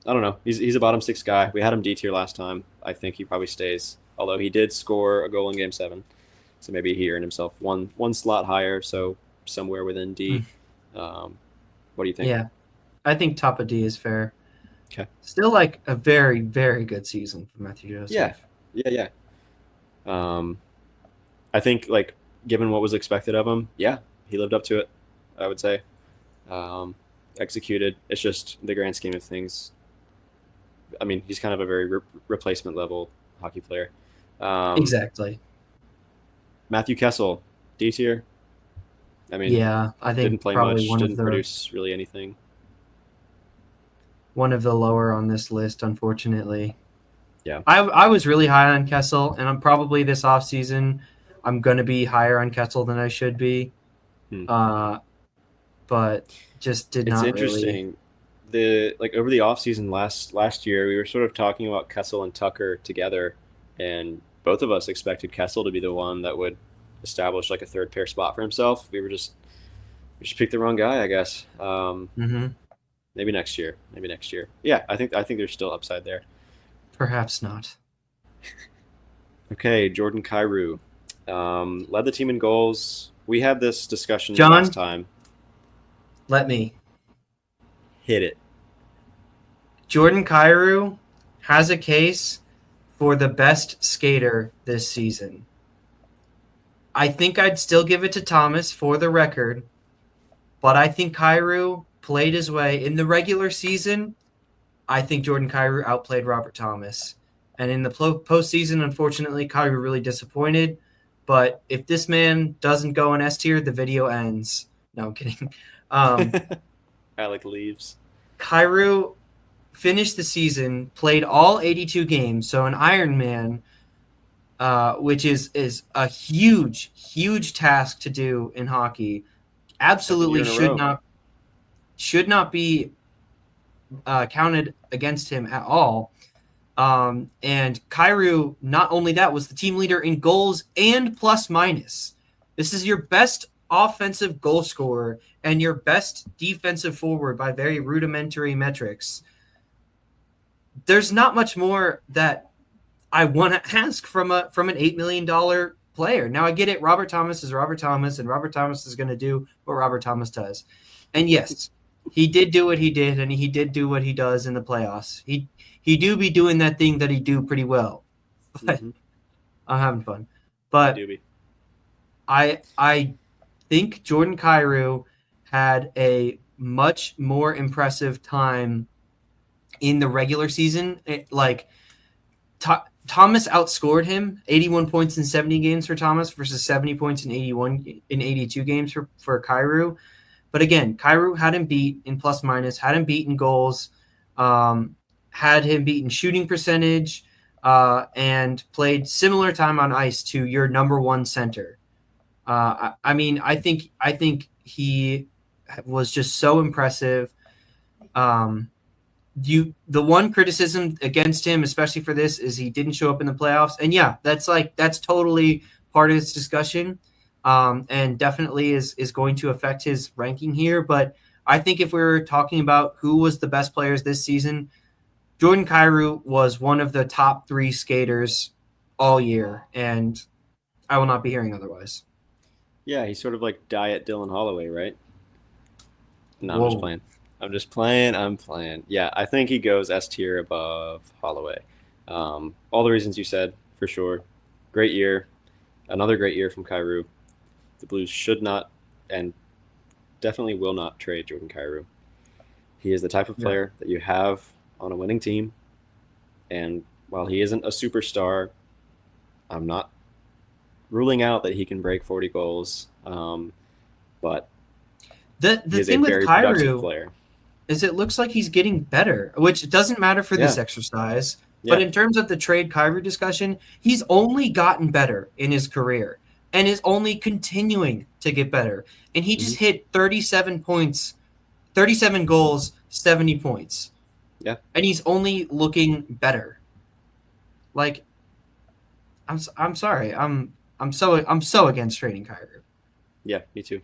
I don't know. He's a bottom six guy. We had him D tier last time. I think he probably stays. Although he did score a goal in Game 7, so maybe he earned himself one slot higher, so somewhere within D. What do you think? Yeah. I think top of D is fair. Okay. Still like a very, very good season for Matthew Joseph. Yeah. I think like given what was expected of him, yeah, he lived up to it. I would say, executed. It's just the grand scheme of things. I mean, he's kind of a very replacement level hockey player. Exactly. Matthew Kessel, D tier. I mean, Yeah, I didn't think play probably much, didn't produce really anything. one of the lower on this list, unfortunately. Yeah. I was really high on Kessel, and I'm probably this offseason I'm going to be higher on Kessel than I should be. But just did It's not really. interesting. Over the offseason last year, we were sort of talking about Kessel and Tucker together, and both of us expected Kessel to be the one that would establish like a third pair spot for himself. We just picked the wrong guy, I guess. Maybe next year. Yeah, I think there's still upside there. Perhaps not. Okay, Jordan Kyrou led the team in goals. We had this discussion John, last time. let me. Hit it. Jordan Kyrou has a case for the best skater this season. I think I'd still give it to Thomas for the record, but I think Kyrou played his way in the regular season. I think Jordan Kyrou outplayed Robert Thomas. And in the postseason, unfortunately, Kyrou really disappointed. But if this man doesn't go in S tier, the video ends. No, I'm kidding. Alec leaves. Kyrou finished the season, played all 82 games, so an Iron Man, which is a huge, huge task to do in hockey. Absolutely should not be counted against him at all. And not only that, was the team leader in goals and plus minus. This is your best offensive goal scorer and your best defensive forward by very rudimentary metrics, there's not much more that I want to ask from an $8 million player. Now I get it. Robert Thomas is Robert Thomas, and Robert Thomas is going to do what Robert Thomas does. And yes, he did do what he did, and he did do what he does in the playoffs. He do be doing that thing that he do pretty well. But I'm having fun. But I think Jordan Kyrou had a much more impressive time in the regular season. Thomas outscored him, 81 points in 70 games for Thomas versus 70 points in 82 games for Kyrou. But again, Kyrou had him beat in plus minus, had him beat in goals, had him beat in shooting percentage, and played similar time on ice to your number one center. I think he was just so impressive. The one criticism against him, especially for this, is he didn't show up in the playoffs. And yeah, that's totally part of this discussion, and definitely is going to affect his ranking here. But I think if we were talking about who was the best players this season, Jordan Kyrou was one of the top 3 skaters all year, and I will not be hearing otherwise. Yeah, he's sort of like Diet Dylan Holloway, right? No, Whoa. I'm just playing. Yeah, I think he goes S tier above Holloway. All the reasons you said, for sure. Great year. Another great year from Kyrou. The Blues should not and definitely will not trade Jordan Kyrou. He is the type of player that you have on a winning team. And while he isn't a superstar, I'm not ruling out that he can break 40 goals. But the thing with Kyrou is it looks like he's getting better, which doesn't matter for this exercise. But in terms of the trade Kyrou discussion, he's only gotten better in his career and is only continuing to get better. And he just hit 37 points, 37 goals, 70 points. Yeah. And he's only looking better. Like, I'm sorry. I'm so against trading Kyrou. Yeah, me too.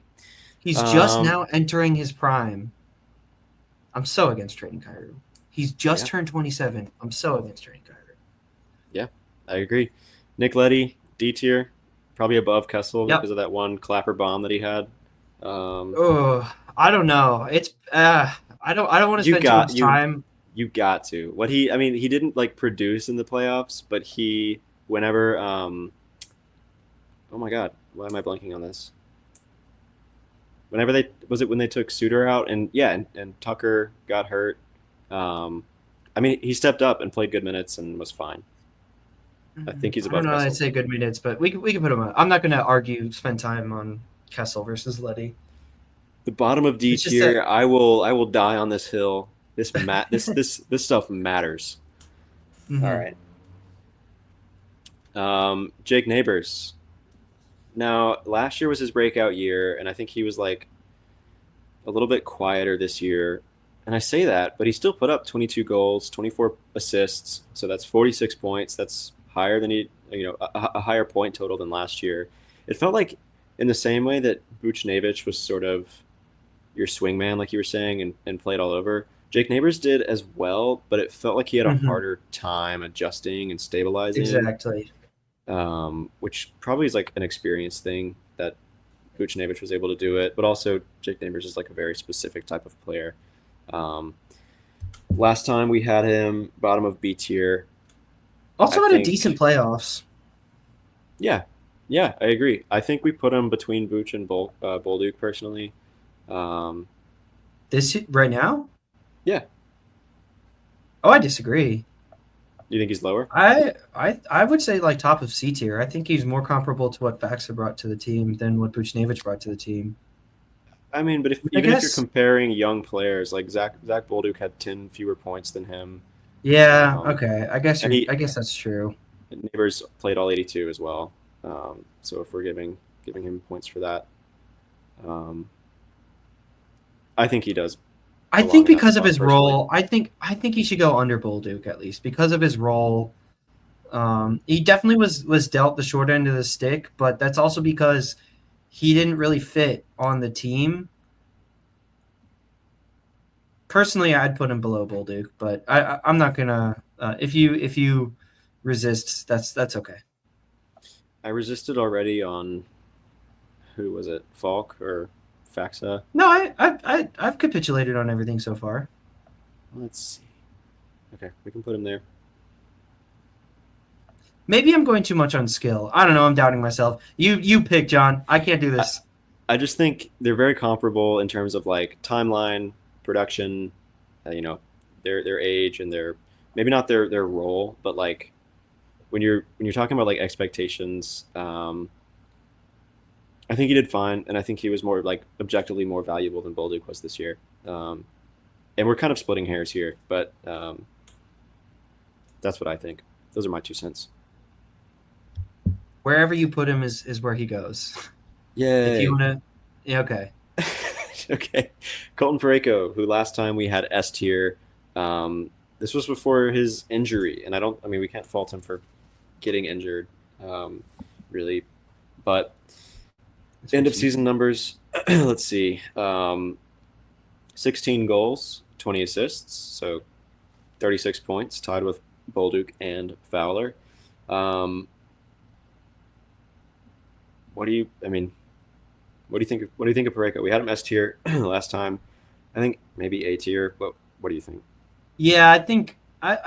He's just now entering his prime. I'm so against trading Kyrou. He's just turned 27. I'm so against trading Kyrou. Yeah, I agree. Nick Leddy, D tier, probably above Kessel because of that one clapper bomb that he had. I don't know. It's I don't want to spend too much time. You got to. He didn't like produce in the playoffs, but he whenever oh my god, why am I blanking on this? Whenever when they took Suter out and Tucker got hurt. He stepped up and played good minutes and was fine. I think he's above. I don't know. I'd say good minutes, but we can put him on. I'm not going to spend time on Kessel versus Leddy. The bottom of D tier. I will die on this hill. This this stuff matters. Mm-hmm. All right. Jake Neighbors. Now, last year was his breakout year, and I think he was like a little bit quieter this year. And I say that, but he still put up 22 goals, 24 assists, so that's 46 points. That's higher than a higher point total than last year. It felt like in the same way that Buchnevich was sort of your swingman, like you were saying, and played all over. Jake Neighbors did as well, but it felt like he had a harder time adjusting and stabilizing. Exactly. Which probably is like an experience thing that Buchnevich was able to do it, but also Jake Neighbors is like a very specific type of player. Last time we had him bottom of B tier. Also had a decent playoffs. Yeah, I agree. I think we put him between Buch and Bolduc personally. This right now? Yeah. Oh, I disagree. You think he's lower? I would say like top of C tier. I think he's more comparable to what Faxa brought to the team than what Buchnevich brought to the team. But if you're comparing young players, like Zach Bolduc had 10 fewer points than him. Yeah, okay. I guess that's true. Neighbors played all 82 as well. So if we're giving him points for that, I think he does. I think because of his role, I think he should go under Bolduc at least because of his role. He definitely was dealt the short end of the stick, but that's also because he didn't really fit on the team. Personally, I'd put him below Bolduc, but I'm not gonna. If you resist, that's okay. I resisted already on who was it, Falk or Faxa? No, I've capitulated on everything so far. Let's see. Okay, we can put him there. Maybe I'm going too much on skill. I don't know. I'm doubting myself. You pick, John. I can't do I, this. I just think they're very comparable in terms of like timeline, production, their age and their maybe not their role, but like when you're talking about like expectations, I think he did fine, and I think he was more like objectively more valuable than Bolduc was this year. Um, and we're kind of splitting hairs here, but that's what I think. Those are my 2 cents. Wherever you put him is where he goes. If you Yay. wanna, yeah, okay. Okay. Colton Parayko, who last time we had S tier, this was before his injury, and I mean, we can't fault him for getting injured, um, really. But end of season numbers, let's see, 16 goals, 20 assists, so 36 points, tied with Bolduc and Fowler. Um, what do you? I mean, what do you think? What do you think of Pareko? We had him S tier last time. I think maybe A tier. But what do you think? Yeah, I think I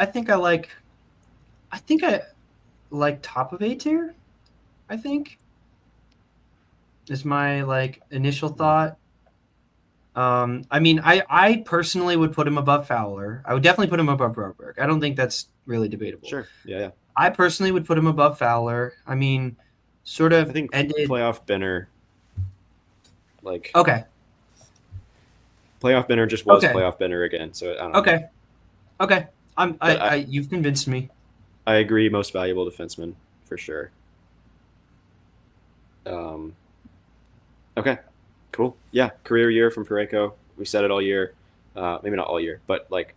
like top of A tier. I think is my like initial thought. I mean, I personally would put him above Fowler. I would definitely put him above Broberg. I don't think that's really debatable. Sure. Yeah, yeah. I personally would put him above Fowler. I mean, sort I of think ended. playoff Benner, like Okay, playoff Benner, just was okay, playoff Benner again. So I don't know. okay, okay. But I, You've convinced me. I agree. Most valuable defenseman for sure. Um, okay, cool. Yeah, career year from Pareko. We said it all year. Maybe not all year, but like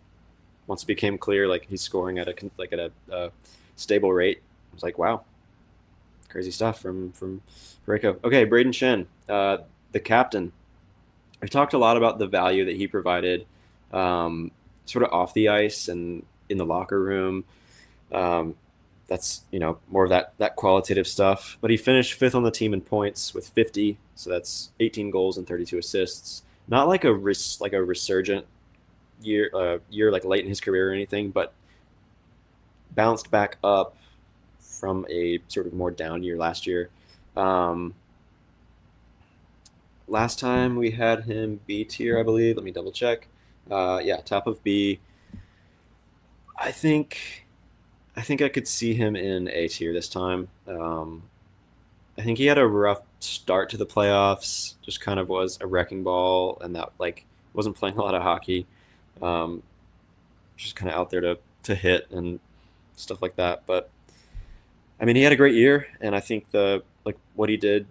once it became clear, like he's scoring at a stable rate. I was like, wow, crazy stuff from Pareko. Okay, Braden Shen, the captain. We've talked a lot about the value that he provided, sort of off the ice and in the locker room. Um, that's more of that qualitative stuff. But he finished fifth on the team in points with 50, so that's 18 goals and 32 assists. Not like a resurgent year like late in his career or anything, but bounced back up from a sort of more down year last year. Um, Last time we had him B tier, I believe. Let me double check. Yeah, top of B. I think I think I could see him in A tier this time. I think he had a rough start to the playoffs. Just kind of was a wrecking ball, and that like wasn't playing a lot of hockey. Um, just kind of out there to hit and stuff like that. But I mean, he had a great year, and I think the like what he did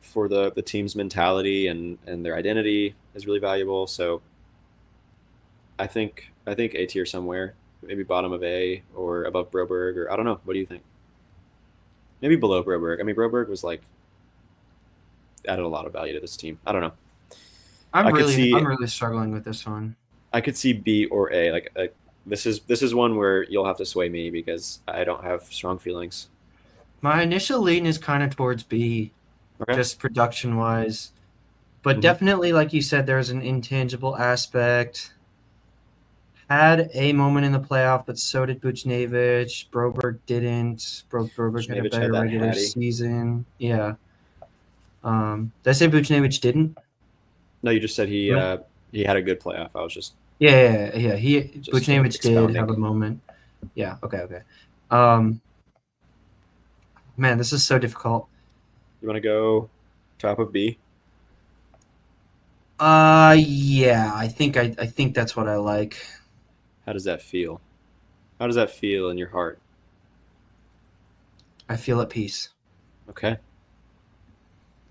for the team's mentality and their identity is really valuable. So I think A tier somewhere, maybe bottom of A or above Broberg, or I don't know. What do you think? Maybe below Broberg. I mean, Broberg was like added a lot of value to this team. I don't know. I could see I'm really struggling with this one. I could see B or A. Like this is one where you'll have to sway me because I don't have strong feelings. My initial lean is kind of towards B, Okay. just production wise, but Hmm. definitely, like you said, there's an intangible aspect. Had a moment in the playoff, but so did Buchnevich. Broberg didn't. Broberg had a Buchnevich had better that regular Hattie. season. Yeah. Did I say Buchnevich didn't? No, you just said he Right. he had a good playoff. I was just Yeah. He just Buchnevich did expounding. have a moment. Yeah. Okay. Um, man, this is so difficult. You want to go top of B? Yeah. I think that's what I like. How does that feel? How does that feel in your heart? I feel at peace. Okay.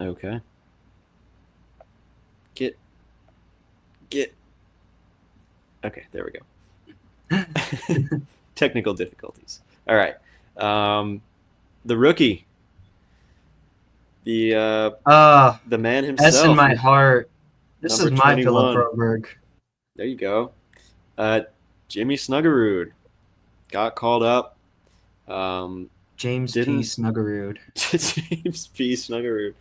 Okay. Get get. Okay, there we go. Technical difficulties. All right. The rookie, the man S in himself, my heart. This is number my Philip 21. Broberg. There you go. Jimmy Snuggerud got called up. James P. Didn't Snuggerud. James P. Snuggerud.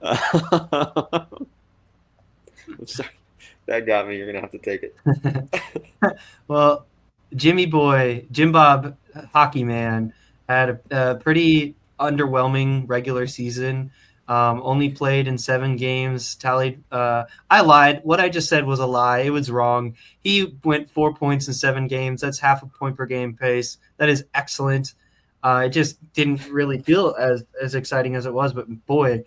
I'm sorry. That got me. You're gonna have to take it. Well, Jim Bob Hockey Man had a pretty underwhelming regular season. Only played in 7 games. Tallied. I lied. What I just said was a lie. It was wrong. He went 4 points in 7 games. That's half a point per game pace. That is excellent. It just didn't really feel as exciting as it was. But boy,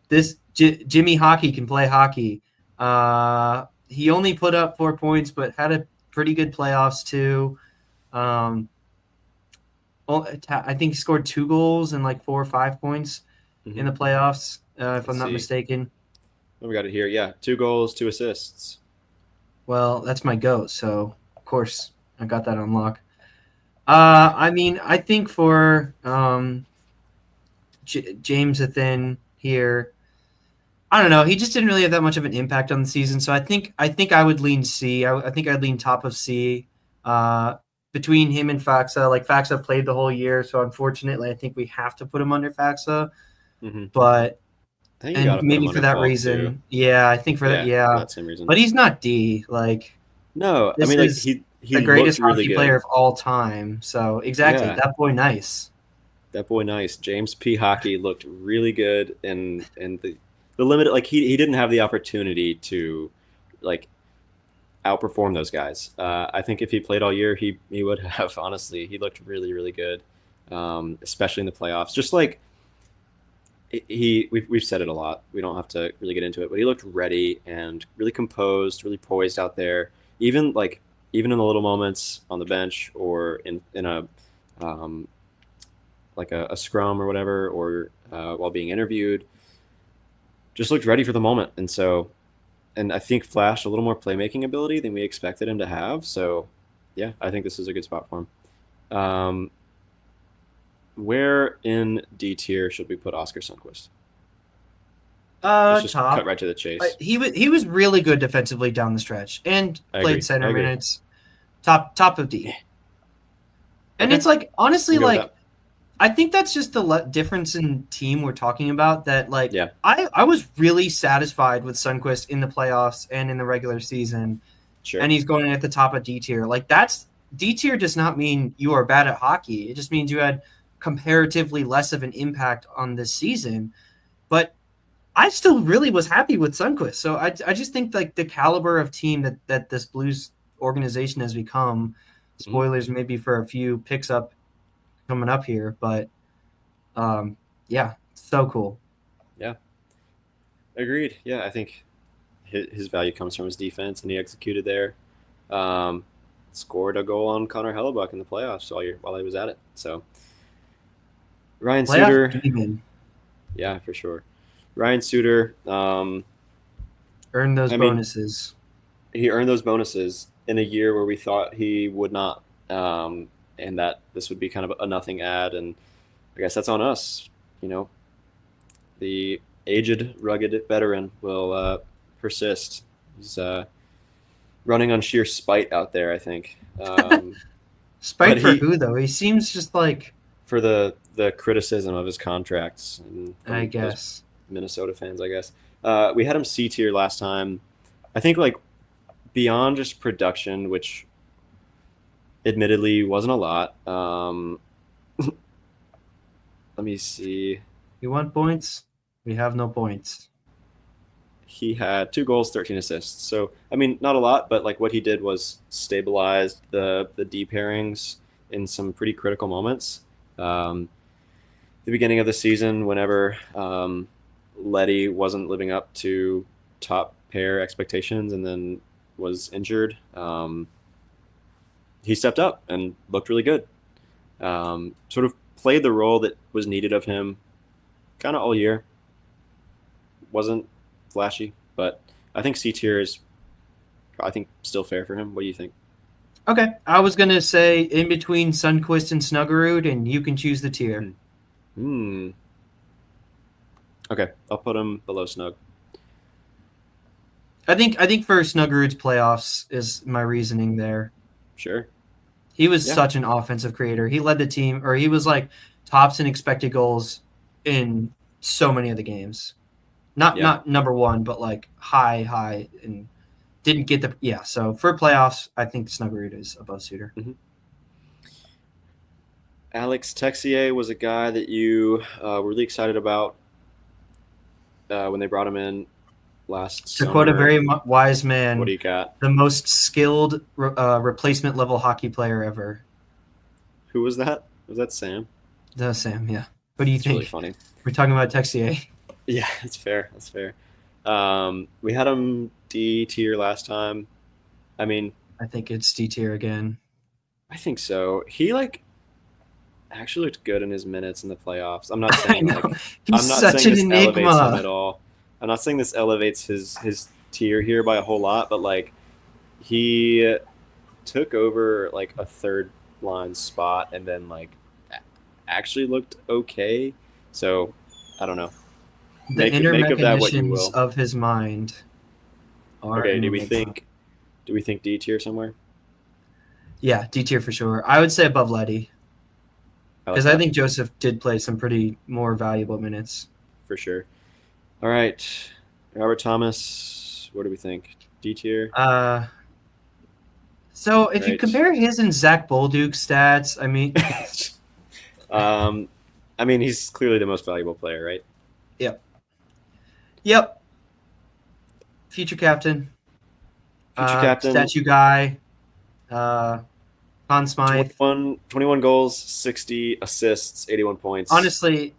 this Jimmy Hockey can play hockey. He only put up 4 points, but had a pretty good playoffs too. I think he scored 2 goals and like 4 or 5 points in the playoffs, if I'm not mistaken. Oh, we got it here. Yeah, 2 goals, 2 assists. Well, that's my GOAT, so of course I got that on lock. I mean, I think for James Athen here, I don't know. He just didn't really have that much of an impact on the season, so I think I would lean C. I think I'd lean top of C. Between him and Faxa, like Faxa played the whole year, so unfortunately, I think we have to put him under Faxa. Mm-hmm. But I think you gotta put him under for that Falk, reason, too. yeah, I think for that, for that same reason. But he's not D. Like, no, I mean, like he the greatest really hockey good. player of all time. So exactly, that boy nice. That boy nice. James P. Hockey looked really good, and the limited, like he didn't have the opportunity to like outperform those guys. I think if he played all year, he would have. Honestly, he looked really, really good, especially in the playoffs. Just like we've said it a lot. We don't have to really get into it, but he looked ready and really composed, really poised out there. Even in the little moments on the bench or in a like a scrum or whatever, or while being interviewed, just looked ready for the moment. And I think flashed a little more playmaking ability than we expected him to have. So, yeah, I think this is a good spot for him. Where in D tier should we put Oscar Sundqvist? Let's just Top. cut right to the chase. He was really good defensively down the stretch and played center minutes. Top of D. And it's like, honestly, like, I think that's just the difference in team we're talking about. That, like, I was really satisfied with Sundqvist in the playoffs and in the regular season. Sure. And he's going at the top of D tier. Like, that's D tier does not mean you are bad at hockey. It just means you had comparatively less of an impact on this season. But I still really was happy with Sundqvist. So I just think, like, the caliber of team that this Blues organization has become, spoilers maybe for a few picks up coming up here, but so cool. Yeah, agreed. Yeah, I think his value comes from his defense, and he executed there. Scored a goal on Connor Hellebuck in the playoffs while he was at it. So Ryan Suter, yeah, for sure. Ryan Suter earned those bonuses. He earned those bonuses in a year where we thought he would not. And that this would be kind of a nothing ad, and I guess that's on us. You know, the aged, rugged veteran will persist. He's running on sheer spite out there, I think. Spite for who, though? He seems just like for the criticism of his contracts. I guess Minnesota fans, I guess. We had him C tier last time. I think, like, beyond just production, which admittedly wasn't a lot. Let me see. You want points? We have no points. He had 2 goals, 13 assists. So, I mean, not a lot, but like what he did was stabilized the D pairings in some pretty critical moments. The beginning of the season, whenever Leddy wasn't living up to top pair expectations and then was injured, he stepped up and looked really good. Sort of played the role that was needed of him kind of all year. Wasn't flashy, but I think C tier is, I think, still fair for him. What do you think? Okay. I was going to say in between Sundqvist and Snuggerud, and you can choose the tier. Okay, I'll put him below Snug. I think for Snuggerud's playoffs is my reasoning there. Sure. He was Yeah. such an offensive creator. He led the team, or he was like tops in expected goals in so many of the games. Yeah. Not number one, but like high, and didn't get the So for playoffs, I think Snuggerud is above Suter. Mm-hmm. Alex Texier was a guy that you were really excited about when they brought him in last To quote a summer. very wise What do man, you got? the most skilled replacement level hockey player ever. Who was that? Was that Sam? That's Sam, yeah. What do you It's really think? funny. We're talking about Texier. Yeah, that's fair. That's fair. We had him D tier last time. I mean, I think it's D tier again. I think so. He actually looked good in his minutes in the playoffs. I'm not I saying know. I'm He's not such saying an this elevates him enigma. at all. I'm not saying this elevates his tier here by a whole lot, but like he took over like a third line spot and then like actually looked okay. So I don't know. The inner Make of that what you machinations will. of his mind are Okay, an do we enigma. think D tier somewhere? Yeah, D tier for sure. I would say above Letty I like because I that think Joseph did play some pretty more valuable minutes. for sure. All right, Robert Thomas. What do we think? D tier. Uh, so if you Right. compare his and Zach Bolduc's stats, I mean, um, I mean, he's clearly the most valuable player, right? yep, yep. Future captain, Future captain, statue guy, uh, Conn Smythe. 21 goals, 60 assists, 81 points. Honestly,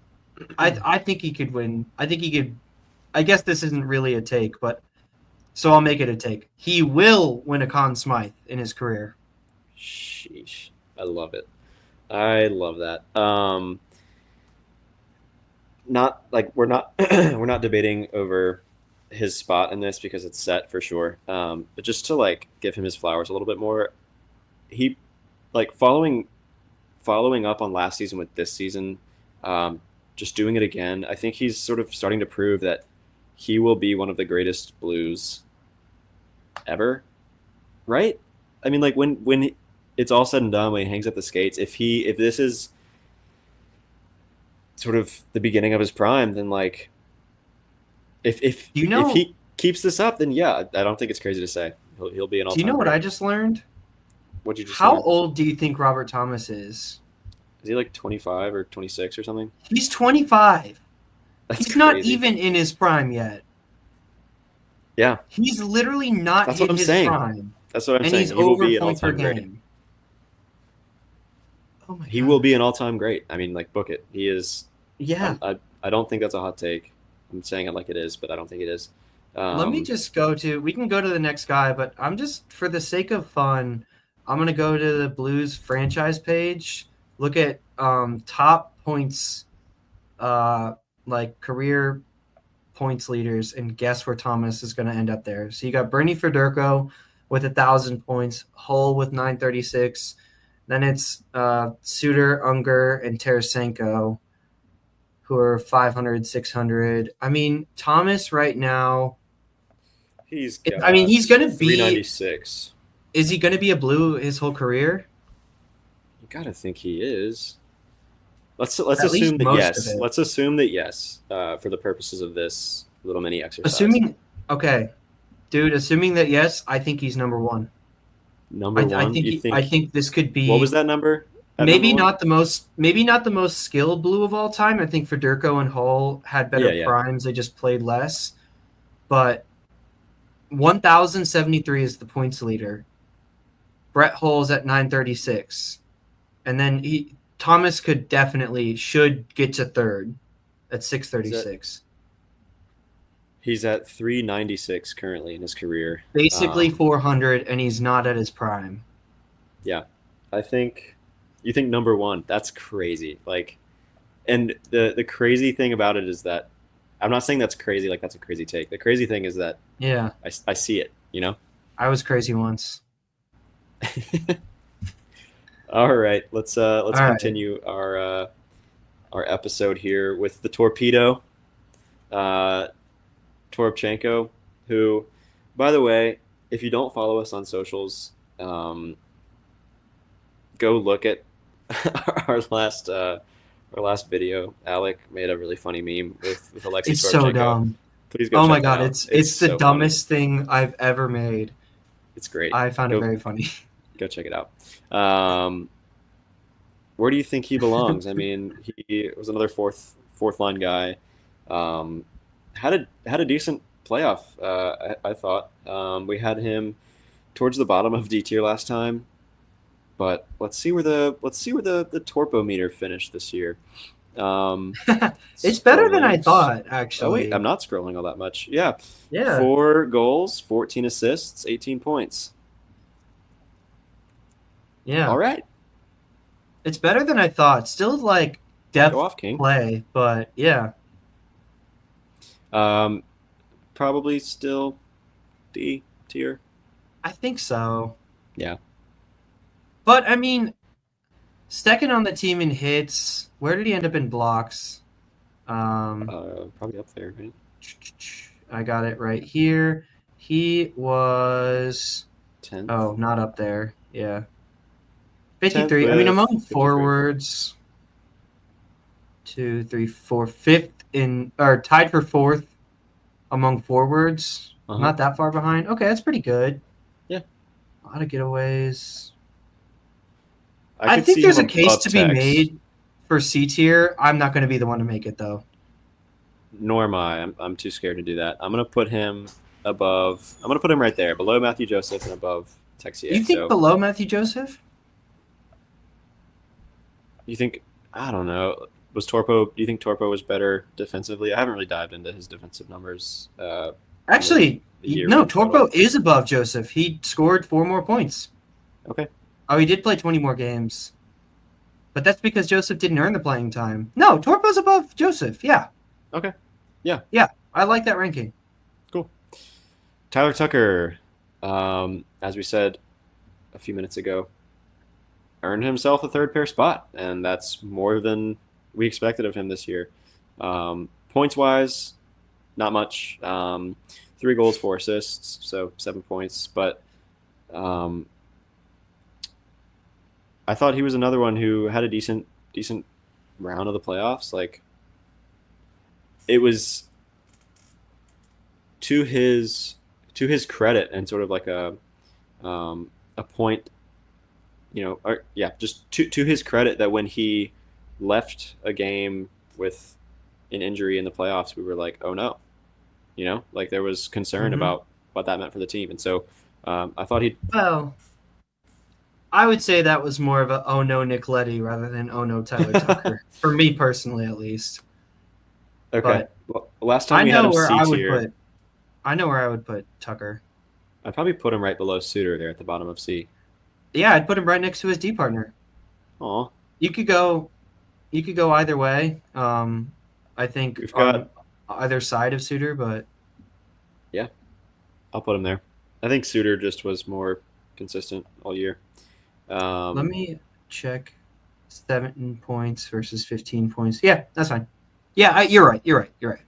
I think he could win. I think he could. I guess this isn't really a take, but so I'll make it a take. He will win a Conn Smythe in his career. Sheesh. I love it. I love that. Not like we're not we're not debating over his spot in this because it's set for sure. But just to like give him his flowers a little bit more, he like following up on last season with this season, just doing it again. I think he's sort of starting to prove that he will be one of the greatest Blues ever, right? I mean, like when it's all said and done, when he hangs up the skates, if this is sort of the beginning of his prime, then like Do you if know? he keeps this up, then yeah, I don't think it's crazy to say he'll be an all Do you know time what I great. just learned? What'd you just How learn? old do you think Robert Thomas is? Is he like 25 or 26 or something? He's 25. That's He's not crazy. even in his prime yet. Yeah, He's literally not that's what hit I'm his saying. prime, That's what I'm and saying. he's He will over be an all point per time great. game. Oh my He god! will be an all time great. I mean, like book it. He is. Yeah. I don't think that's a hot take. I'm saying it like it is, but I don't think it is. Let me Um, just go to. We can go to the next guy, but I'm just for the sake of fun. I'm gonna go to the Blues franchise page. Look at top points, uh, like career points leaders, and guess where Thomas is gonna end up there. So you got Bernie Federko with 1,000 points, Hull with 936. Then it's Suter, Unger, and Tarasenko, who are 500, 600. I mean, Thomas right now. he's I mean, got he's going to be. 396. Is he going to be a Blue his whole career? You gotta think he is. Let's At least assume that most of yes. it. Let's assume that yes, for the purposes of this little mini exercise. Assuming, okay, dude. Assuming that yes, I think he's number one. Number one, you I think? think this could What was be that number at number one? maybe not the most skilled Blue of all time. I think Federico and Hull had better Yeah, yeah. primes. They just played less. But 1,073 is the points leader. Brett Hull's at 936, and then Thomas should get to third at 636. He's at 396 currently in his career. Basically 400, and he's not at his prime. Yeah, I think you think number one. That's crazy. Like, and the crazy thing about it is that I'm not saying that's crazy. Like that's a crazy take. The crazy thing is that Yeah, I see it. You know. I was crazy once. All right, let's All right. continue our episode here with the torpedo. uh, Toropchenko, who, by the way, if you don't follow us on socials, go look at our last our last video. Alec made a really funny meme with Alexei It's so Toropchenko. dumb. Please go Oh my check that god, out. It's it's the so funny. dumbest thing I've ever made. It's great. I found it Go very funny. go check it out. Um, where do you think he belongs? I mean, he was another fourth line guy. Um, had a decent playoff. I thought we had him towards the bottom of D tier last time, but let's see where the Torpo meter finished this year. It's better than I Scrolling. thought, Oh wait, I'm actually. not scrolling all that much. Yeah, Yeah, 4 goals, 14 assists, 18 points. All yeah. right, It's better than I thought. Still like go depth off, King. play, but yeah, Um, probably still D tier. I think so. Yeah, But I mean, second on the team in hits. Where did he end up in blocks? Um, probably up there, right? I got it right here. He was, 10th, oh, not up there. Yeah. 10th 53. I mean, with among 53. forwards, two, three, four, fifth in, or tied for fourth among forwards. Uh huh. Not that far behind. Okay, that's pretty good. Yeah, A lot of giveaways. I I could think see him there's a case above to be Tex. made for C tier. I'm not going to be the one to make it, though. Nor am I. I'm too scared to do that. I'm gonna put him above. I'm gonna put him right there, below Matthew Joseph and above You Texier. think So below Matthew Joseph? you think? I don't know. Was Torpo? Do you think Torpo was better defensively? I haven't really dived into his defensive numbers from Actually, the year no, we caught up. Torpo is above Joseph. He scored 4 more points. Okay. Oh, he did play 20 more games. But that's because Joseph didn't earn the playing time. No, Torpo's above Joseph. Yeah. Okay. Yeah. Yeah. I like that ranking. Cool. Tyler Tucker, as we said a few minutes ago, earned himself a third pair spot, and that's more than we expected of him this year. Points wise, not much. 3 goals, 4 assists, so 7 points. But um, I thought he was another one who had a decent round of the playoffs. Like it was to his to his credit and sort of like a point, or yeah, just to his credit that when he left a game with an injury in the playoffs, we were like, oh no, like there was concern Mm-hmm. about what that meant for the team, and so I thought he. Well, I would say that was more of a oh no Nick Letty rather than oh no Tyler Tucker. For me personally, at least. Okay, But well, last time I we had know him where C I would tier, put I know where I would put Tucker. I'd probably put him right below Suter there at the bottom of C. Yeah, I'd put him right next to his D partner. Aw, You could go either way. I think we've on got either side of Suter, but yeah, I'll put him there. I think Suter just was more consistent all year. let Um, me check 17 points versus 15 points. Yeah, that's fine. Yeah, you're right. You're right. You're right.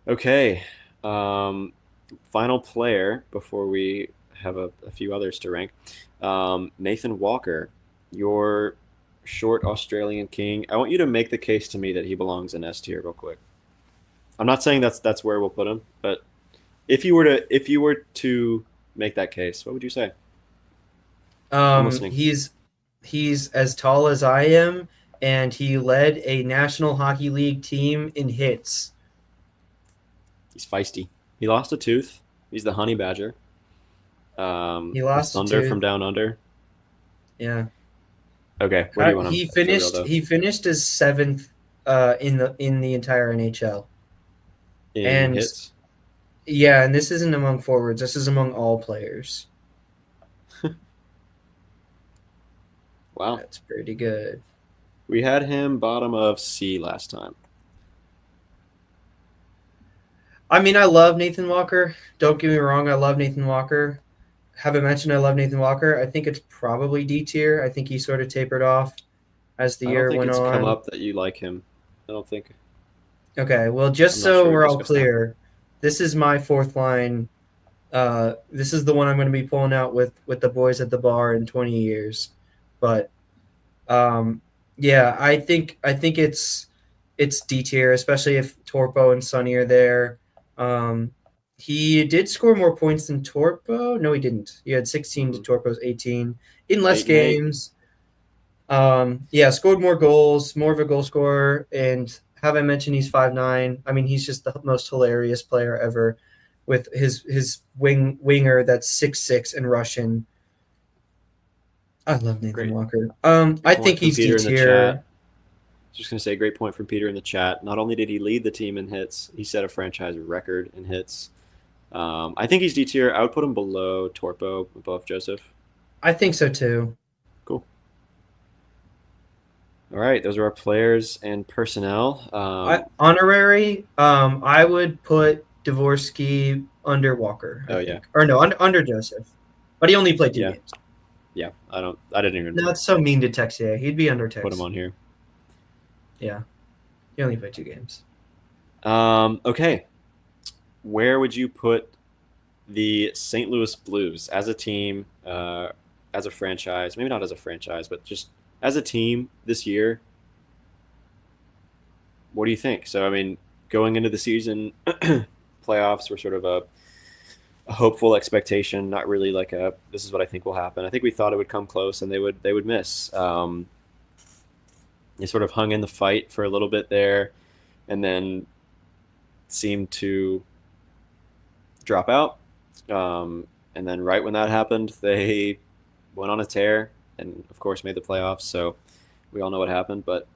okay, final player before we have a few others to rank. Nathan Walker, your short Australian king. I want you to make the case to me that he belongs in S tier real quick. I'm not saying that's where we'll put him, but if you were to make that case, what would you say? I'm listening. He's as tall as I am, and he led a National Hockey League team in hits. He's feisty. He lost a tooth. He's the honey badger. He The lost it thunder from too. down under. Yeah. Okay, where do you want him He for real finished though? he finished as seventh in the entire NHL. In And hits? yeah, and this isn't among forwards. This is among all players. Wow. That's pretty good. We had him bottom of C last time. I mean, I love Nathan Walker. Don't get me wrong, I love Nathan Walker. Haven't mentioned I love Nathan Walker. I think it's probably D tier. I think he sort of tapered off as the I don't year think went it's come on. up that you like him. I don't think. Okay, well, just I'm not so sure we've we're all discussed that. clear, this is my fourth line. This is the one I'm going to be pulling out with the boys at the bar in 20 years. But um, yeah, I think it's D tier, especially if Torpo and Sonny are there. Um, he did score more points than Torpo. No, he didn't. He had 16 to Mm-hmm. Torpo's 18 in less 8-8. games. Yeah, scored more goals, more of a goal scorer, and have I mentioned he's 5'9"? I mean, he's just the most hilarious player ever, with his winger that's 6'6" and Russian. I love Nathan Great, Walker. great I point think from he's D Peter in the chat. tier. Just gonna say, great point from Peter in the chat. Not only did he lead the team in hits, he set a franchise record in hits. I think he's D tier. I would put him below Torpo, above Joseph. I think so too. Cool. All right, those are our players and personnel. Honorary. I would put Dvorsky under Walker. I Oh yeah, think, or no, under Joseph, but he only played 2 yeah, games. yeah. I didn't even That's so mean to Texier. He'd be under put him Tex. on here. Yeah, he only played 2 games. Okay, where would you put the St. Louis Blues as a team, as a franchise? Maybe not as a franchise, but just as a team this year. What do you think? So, I mean, going into the season, playoffs were sort of a hopeful expectation, not really like a this is what I think will happen. I think we thought it would come close and they would miss. They sort of hung in the fight for a little bit there, and then seemed to drop out. And then right when that happened, they went on a tear and of course made the playoffs. So we all know what happened. But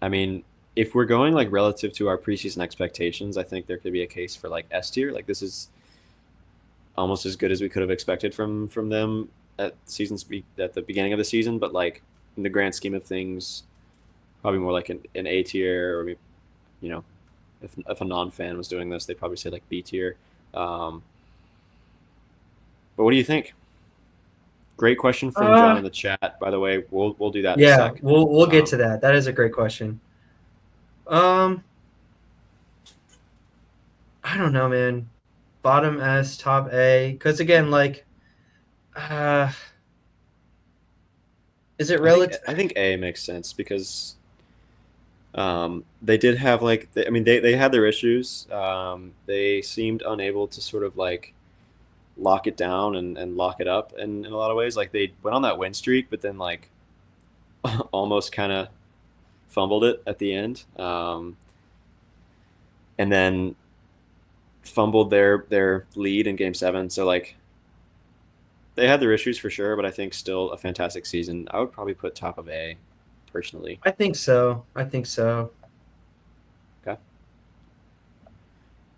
I mean, if we're going like relative to our preseason expectations, I think there could be a case for like S tier. Like this is almost as good as we could have expected from them at the beginning of the season. But like in the grand scheme of things, probably more like an A tier, or maybe, you know, if a non fan was doing this, they'd probably say like B tier. Um, but what do you think? Great question from John Uh, in the chat. By the way, we'll do that in a yeah, sec. we'll get Um, to that. That is a great question. Um, I don't know, man. Bottom S, top A, because again, like, uh, is it I think relative? I think A makes sense because they did have like I mean they had their issues. They seemed unable to sort of like lock it down and lock it up in a lot of ways. Like they went on that win streak, but then like almost kind of fumbled it at the end, and then fumbled their lead in Game 7. So like they had their issues for sure, but I think still a fantastic season. I would probably put top of A personally. I think so. I think so. Okay,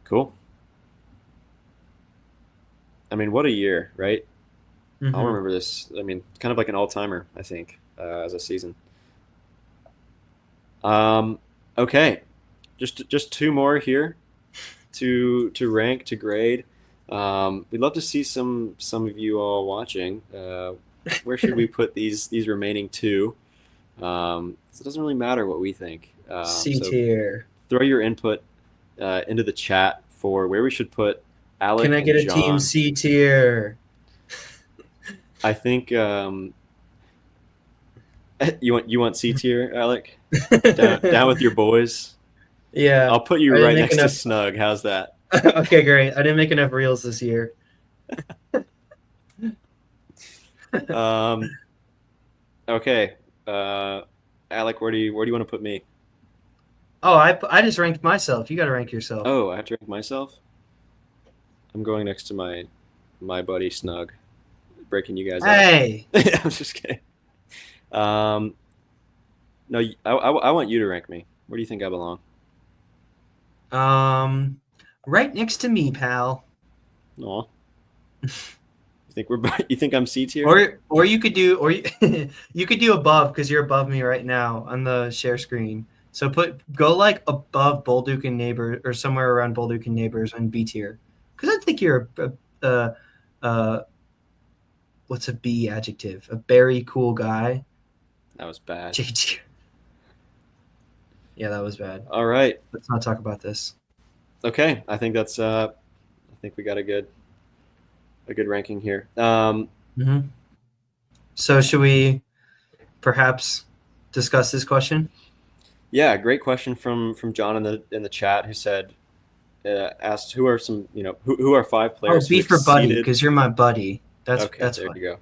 cool. I mean, what a year, right? I'll Hmm. remember this. I mean, kind of like an all timer, I think, as a season. Um, okay, just two more here to rank to grade. We'd love to see some of you all watching. Where should we put these remaining two? So it doesn't really matter what we think. C So tier. throw your input into the chat for where we should put Can Alec I and get a team John. C tier? I think you want C tier, Alec. Down with your boys. Yeah, I'll put you I didn't right make next to enough. Snug. How's that? Okay, great. I didn't make enough reels this year. Um, okay, Alec, where do you want to put me? Oh, I just ranked myself. You got to rank yourself. Oh, I have to rank myself. I'm going next to my buddy Snug, breaking you guys up. Hey, I'm just kidding. Um, no, I want you to rank me. Where do you think I belong? um, right next to me, pal. Aw. You think we're you think I'm C tier? Or you could do you could do above because you're above me right now on the share screen. So go like above Bolduc and Neighbor or somewhere around Bolduc and Neighbors on B tier because I think you're a what's a B adjective? A very cool guy. That was bad. J tier. Yeah, that was bad. All right. Let's not talk about this. Okay. I think that's. I think we got a good ranking here. Hmm. So should we perhaps discuss this question? Yeah. Great question from John in the chat who said asked who are some who are five Oh, players who be for buddy, exceeded. because you're my buddy. Okay. That's There fine. you go.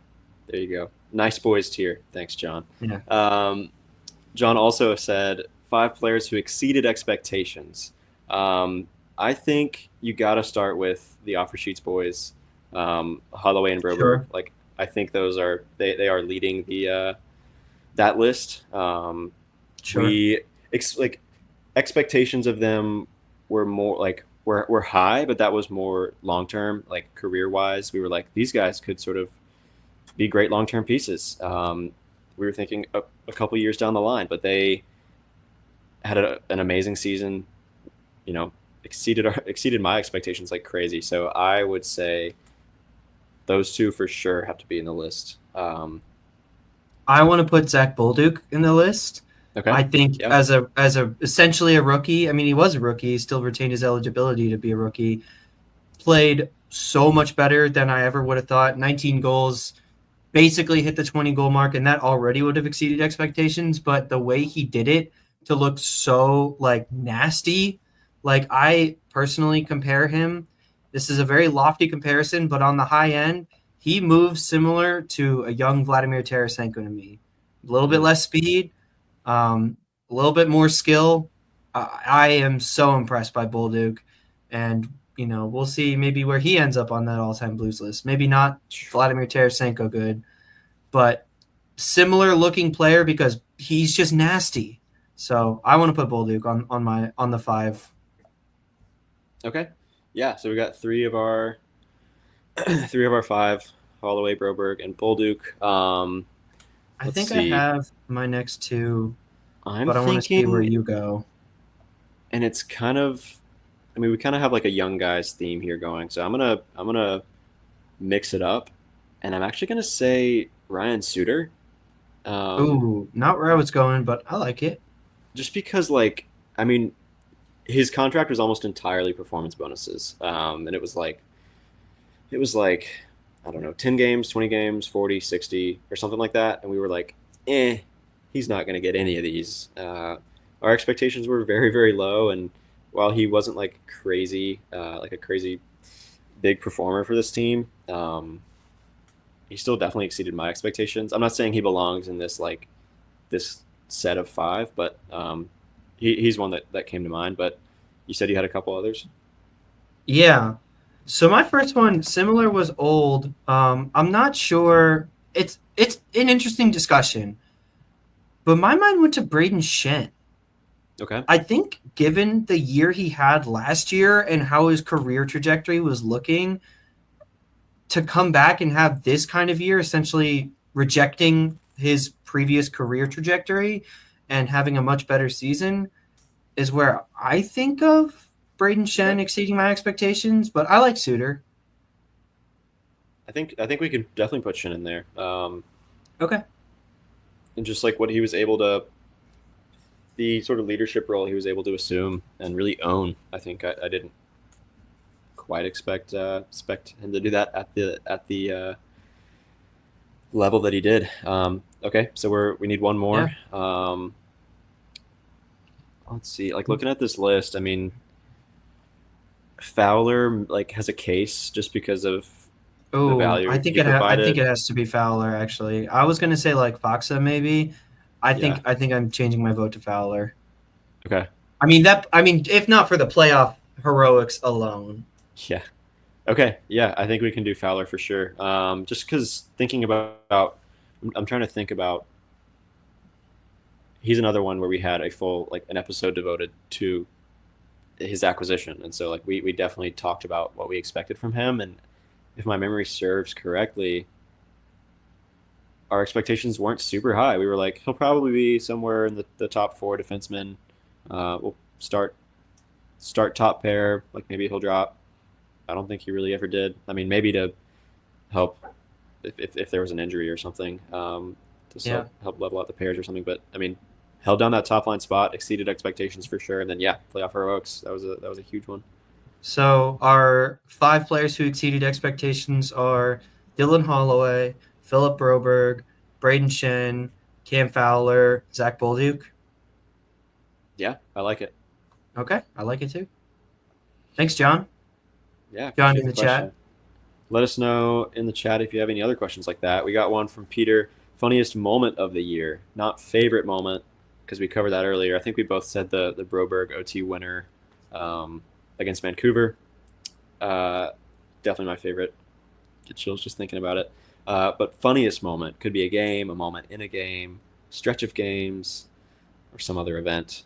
There you go. Nice boys tier. Thanks, John. Yeah, Um, John also said five players who exceeded expectations. I think you got to start with the offer sheets boys, Holloway and Broberg. sure, Like I think those are they are leading the that list. sure. We like expectations of them were more like were high, but that was more long term, like career wise. We were like these guys could sort of be great long term pieces. We were thinking a couple years down the line, but they had an amazing season. You know, exceeded my expectations like crazy. So I would say those two for sure have to be in the list. I want to put Zach Bolduc in the list. Okay, I think yeah, as a essentially a rookie. I mean, he was a rookie. He still retained his eligibility to be a rookie. Played so much better than I ever would have thought. 19 goals, basically hit the 20 goal mark, and that already would have exceeded expectations. But the way he did it to look so like nasty, like I personally compare him. This is a very lofty comparison, but on the high end, he moves similar to a young Vladimir Tarasenko to me. A little bit mm, less speed, a little bit more skill. I am so impressed by Bolduc, and we'll see maybe where he ends up on that all-time Blues list. Maybe not Vladimir Tarasenko good, but similar looking player because he's just nasty. So I want to put Bolduc on the five. okay, yeah. So we got three of our three of our five: Holloway, Broberg, and Bolduc. I Let's think I see. have my next two, I'm but I want to see where thinking, you go. and it's kind of. I mean, we kind of have like a young guys theme here going. So I'm gonna mix it up, and I'm actually gonna say Ryan Suter. Um, Ooh, not where I was going, but I like it. just because, like, I mean, his contract was almost entirely performance bonuses, and it was like I don't know, 10 games, 20 games, 40, 60, or something like that, and we were like, he's not gonna get any of these. Our expectations were very very low, and while he wasn't like a crazy big performer for this team. He still definitely exceeded my expectations. I'm not saying he belongs in this set of five, but he's one that came to mind. But you said you had a couple others. Yeah. So my first one, similar, was old. I'm not sure. It's an interesting discussion, but my mind went to Braden Shen. Okay. I think given the year he had last year and how his career trajectory was looking, to come back and have this kind of year, essentially rejecting his previous career trajectory and having a much better season, is where I think of Braden Okay. Shen exceeding my expectations. But I like Suter. I think we could definitely put Shin in there. Okay. And just like what he was able to, the sort of leadership role he was able to assume and really own. I think I didn't quite expect him to do that at the level that he did. Okay, so we need one Yeah. more. Let's see. Like looking at this list, I mean, Fowler like has a case just because of the Oh, value he I think provided. it has to be Fowler. Actually, I was gonna say like Foxa maybe. Yeah. I think I'm changing my vote to Fowler. Okay. I mean, if not for the playoff heroics alone. Yeah. Okay. Yeah, I think we can do Fowler for sure. Just because thinking about, I'm trying to think about. He's another one where we had a full like an episode devoted to his acquisition, and so like we definitely talked about what we expected from him, and if my memory serves correctly, our expectations weren't super high. We were like, he'll probably be somewhere in the top four defensemen. We'll start top pair. Like maybe he'll drop. I don't think he really ever did. I mean, maybe to help if there was an injury or something to Yeah. help level out the pairs or something. But I mean, held down that top line spot, exceeded expectations for sure, and then playoff heroics. That was a huge one. So our 5 players who exceeded expectations are Dylan Holloway, Philip Broberg, Braden Shen, Cam Fowler, Zach Bolduc. Yeah, I like it. Okay, I like it too. Thanks, John. Yeah, John appreciate in the the question. chat. Let us know in the chat if you have any other questions like that. We got one from Peter. Funniest moment of the year, not favorite moment, because we covered that earlier. I think we both said the Broberg OT winner against Vancouver. Definitely my favorite. Get chills just thinking about it. But funniest moment could be a game, a moment in a game, stretch of games, or some other event.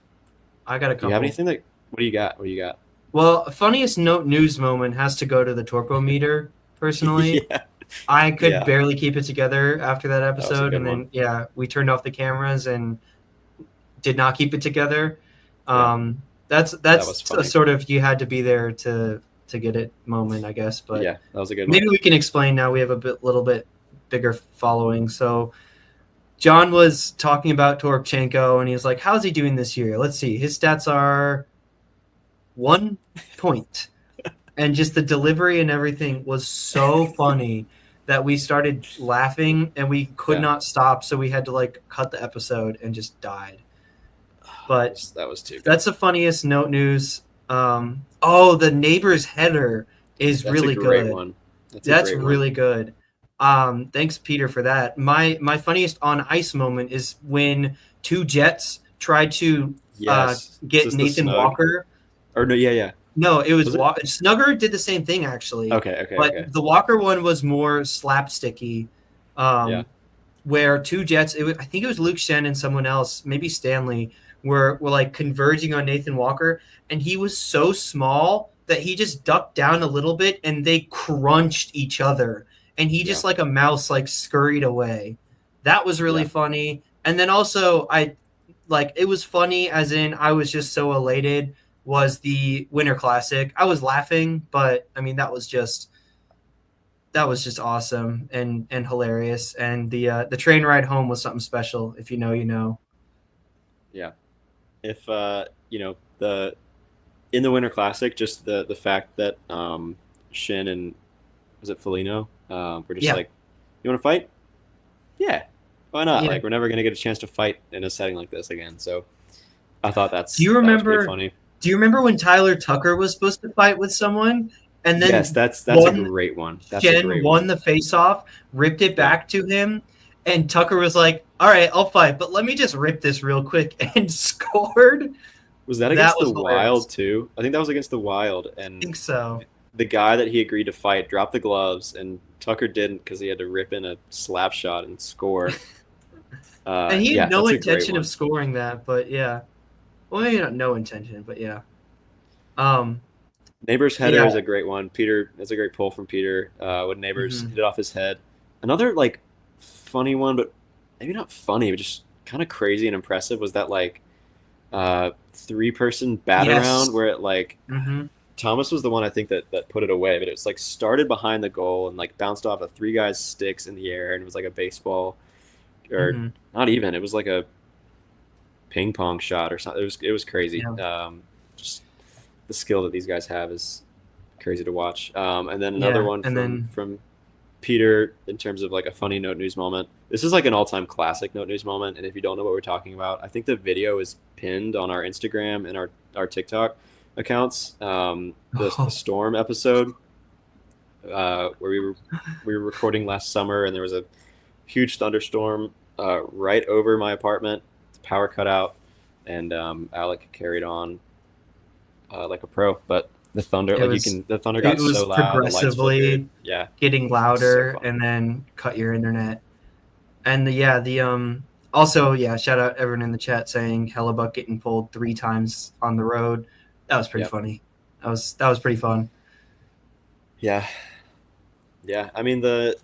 I got a Do you have couple. anything that? What do you got? What do you got? Well, funniest note news moment has to go to the Torpo meter. Personally, Yeah, I could yeah, barely keep it together after that that was a episode, good and one. then we turned off the cameras and did not keep it together. Yeah, That's that was a funny. sort of you had to be there to get it moment, I guess. But Yeah, that was a good one. maybe we can explain now. We have little bit bigger following. So John was talking about Toropchenko, and he was like, "How's he doing this year? Let's see. His stats are 1 point." And just the delivery and everything was so funny that we started laughing and we could Yeah, not stop. So we had to like cut the episode and just died. But that was too good. that's the funniest note news. Oh, the neighbor's header is That's a really great good. one. That's a That's great one. really good. Thanks, Peter, for that. My funniest on ice moment is when 2 Jets tried to Yes. Is get this the Nathan snug? Walker. Or no? Yeah, yeah. No, it was Was it? Snugger did the same thing actually, Okay, okay, but okay. the Walker one was more slapsticky. Yeah, Where 2 Jets, I think it was Luke Shen and someone else, maybe Stanley, were like converging on Nathan Walker, and he was so small that he just ducked down a little bit, and they crunched each other, and he yeah, just like a mouse like scurried away. That was really yeah, funny, and then also I like it was funny as in I was just so elated was the Winter Classic. I was laughing, but I mean that was just awesome and hilarious. And the train ride home was something special. If you know, you know. yeah. If the in the Winter Classic, just the fact that Shin and was it Felino were just Yeah, like, you want to fight? Yeah, why not? yeah. Like we're never gonna get a chance to fight in a setting like this again. So I thought Do you that was pretty remember? funny. Do you remember when Tyler Tucker was supposed to fight with someone, and Yes, then that's a one great one. That's a Shen great won one. the face off, ripped it Yeah. back to him, and Tucker was like, "All right, I'll fight, but let me just rip this real quick," and scored. Was that That against the was hilarious. Wild too? I think that was against the Wild, I and think so. the guy that he agreed to fight dropped the gloves, and Tucker didn't because he had to rip in a slap shot and score. And he had Yeah, no that's a great intention of one. scoring that, but yeah. Well, maybe not no intention, but yeah. Um, Neighbors header yeah. is a great one. Peter, that's a great pull from Peter. When Neighbors Mhm. hit it off his head. Another like funny one, but maybe not funny, but just kind of crazy and impressive was that like 3-person bat Yes. around where it like Hmm. Thomas was the one I think that put it away, but it was like started behind the goal and like bounced off of 3 guys' sticks in the air and it was like a baseball or Hmm. not even. It was like a ping pong shot or something. It was crazy. Yeah. Just the skill that these guys have is crazy to watch. And then another Yeah. one And then from Peter in terms of like a funny note news moment. This is like an all-time classic note news moment, and if you don't know what we're talking about, I think the video is pinned on our Instagram and our TikTok accounts. The oh, storm episode where we were recording last summer, and there was a huge thunderstorm right over my apartment. The power cut out, and Alec carried on like a pro. But the thunder, it like was the thunder it got was so loud, the lights flickered. progressively Yeah, getting so louder funny. and then cut your internet. And the also shout out everyone in the chat saying Hellebuck getting pulled 3 times on the road. That was pretty Yeah, funny. That was pretty fun. yeah, yeah. I mean the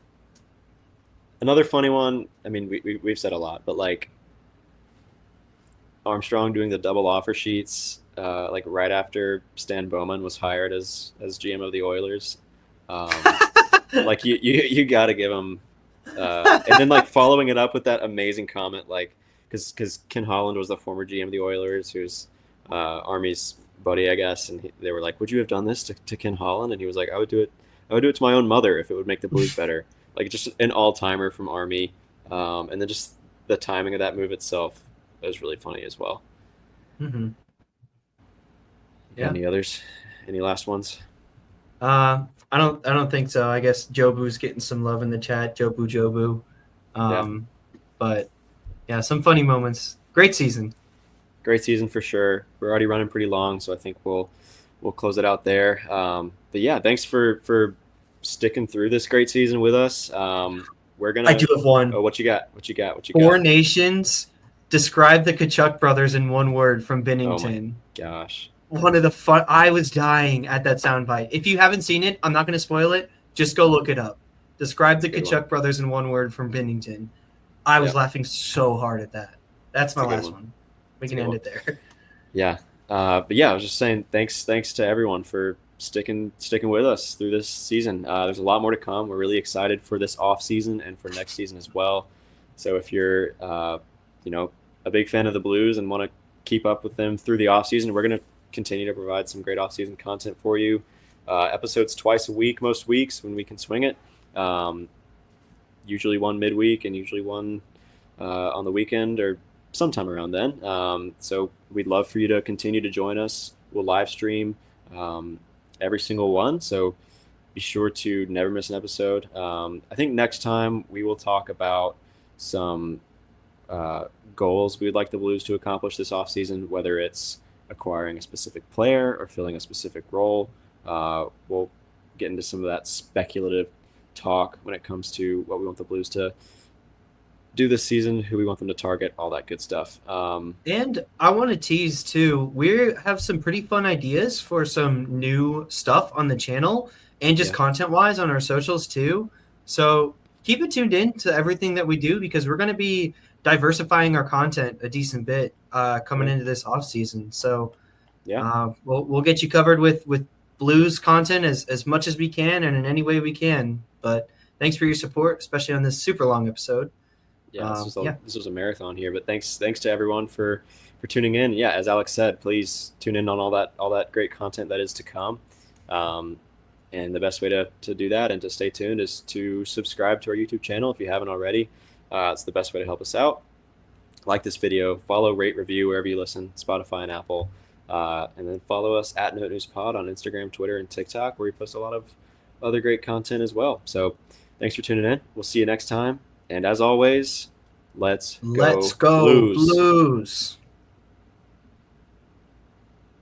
another funny one. I mean we've said a lot, but like Armstrong doing the double offer sheets, like right after Stan Bowman was hired as GM of the Oilers. Um, like you got to give him, and then like following it up with that amazing comment, like because Ken Holland was the former GM of the Oilers, who's Army's buddy, I guess, and they were like, "Would you have done this to Ken Holland?" And he was like, "I would do it. I would do it to my own mother if it would make the Blues better." Like just an all timer from Army, and then just the timing of that move itself was really funny as well. Mm-hmm. You got Yeah. any others? Any last ones? I don't think so. I guess Jobu's getting some love in the chat. Jobu. Yeah, But yeah, some funny moments. Great season. great season for sure. We're already running pretty long, so I think we'll close it out there. But yeah, thanks for sticking through this great season with us. We're I gonna. do have one. Oh, what you got? What you got? What you Four got? Nations. Describe the Kachuk brothers in one word from Oh my Bennington. gosh. One of the fun. I was dying at that soundbite. If you haven't seen it, I'm not going to spoil it. Just go look it up. Describe the That's a good Kachuk brothers in one word from Bennington. I was Yeah. laughing so hard at that. That's my That's a good last one. one. We That's can a good end one. it there. Yeah. But yeah, I was just saying thanks to everyone for sticking with us through this season. There's a lot more to come. We're really excited for this off season and for next season as well. So if you're you know, a big fan of the Blues and want to keep up with them through the off season, we're going to continue to provide some great off season content for you. Episodes twice a week most weeks when we can swing it. Usually one midweek and usually one on the weekend or sometime around then. So we'd love for you to continue to join us. We'll live stream every single one. So be sure to never miss an episode. I think next time we will talk about some goals we would like the Blues to accomplish this offseason, whether it's acquiring a specific player or filling a specific role. We'll get into some of that speculative talk when it comes to what we want the Blues to do this season, who we want them to target, all that good stuff. And I want to tease too. We have some pretty fun ideas for some new stuff on the channel and just Yeah. content wise on our socials too. So keep it tuned in to everything that we do because we're going to be diversifying our content a decent bit coming into this off season. So Yeah. we'll get you covered with Blues content as much as we can and in any way we can. But thanks for your support, especially on this super long episode. Yeah, Yeah. this was a marathon here, but thanks to everyone for tuning in. Yeah, as Alex said, please tune in on all that great content that is to come. And the best way to do that and to stay tuned is to subscribe to our YouTube channel if you haven't already. It's the best way to help us out. Like this video, follow, rate, review wherever you listen, Spotify and Apple, and then follow us at Note News Pod on Instagram, Twitter, and TikTok, where we post a lot of other great content as well. So thanks for tuning in. We'll see you next time. And as always, let's Let's go go Blues. Blues.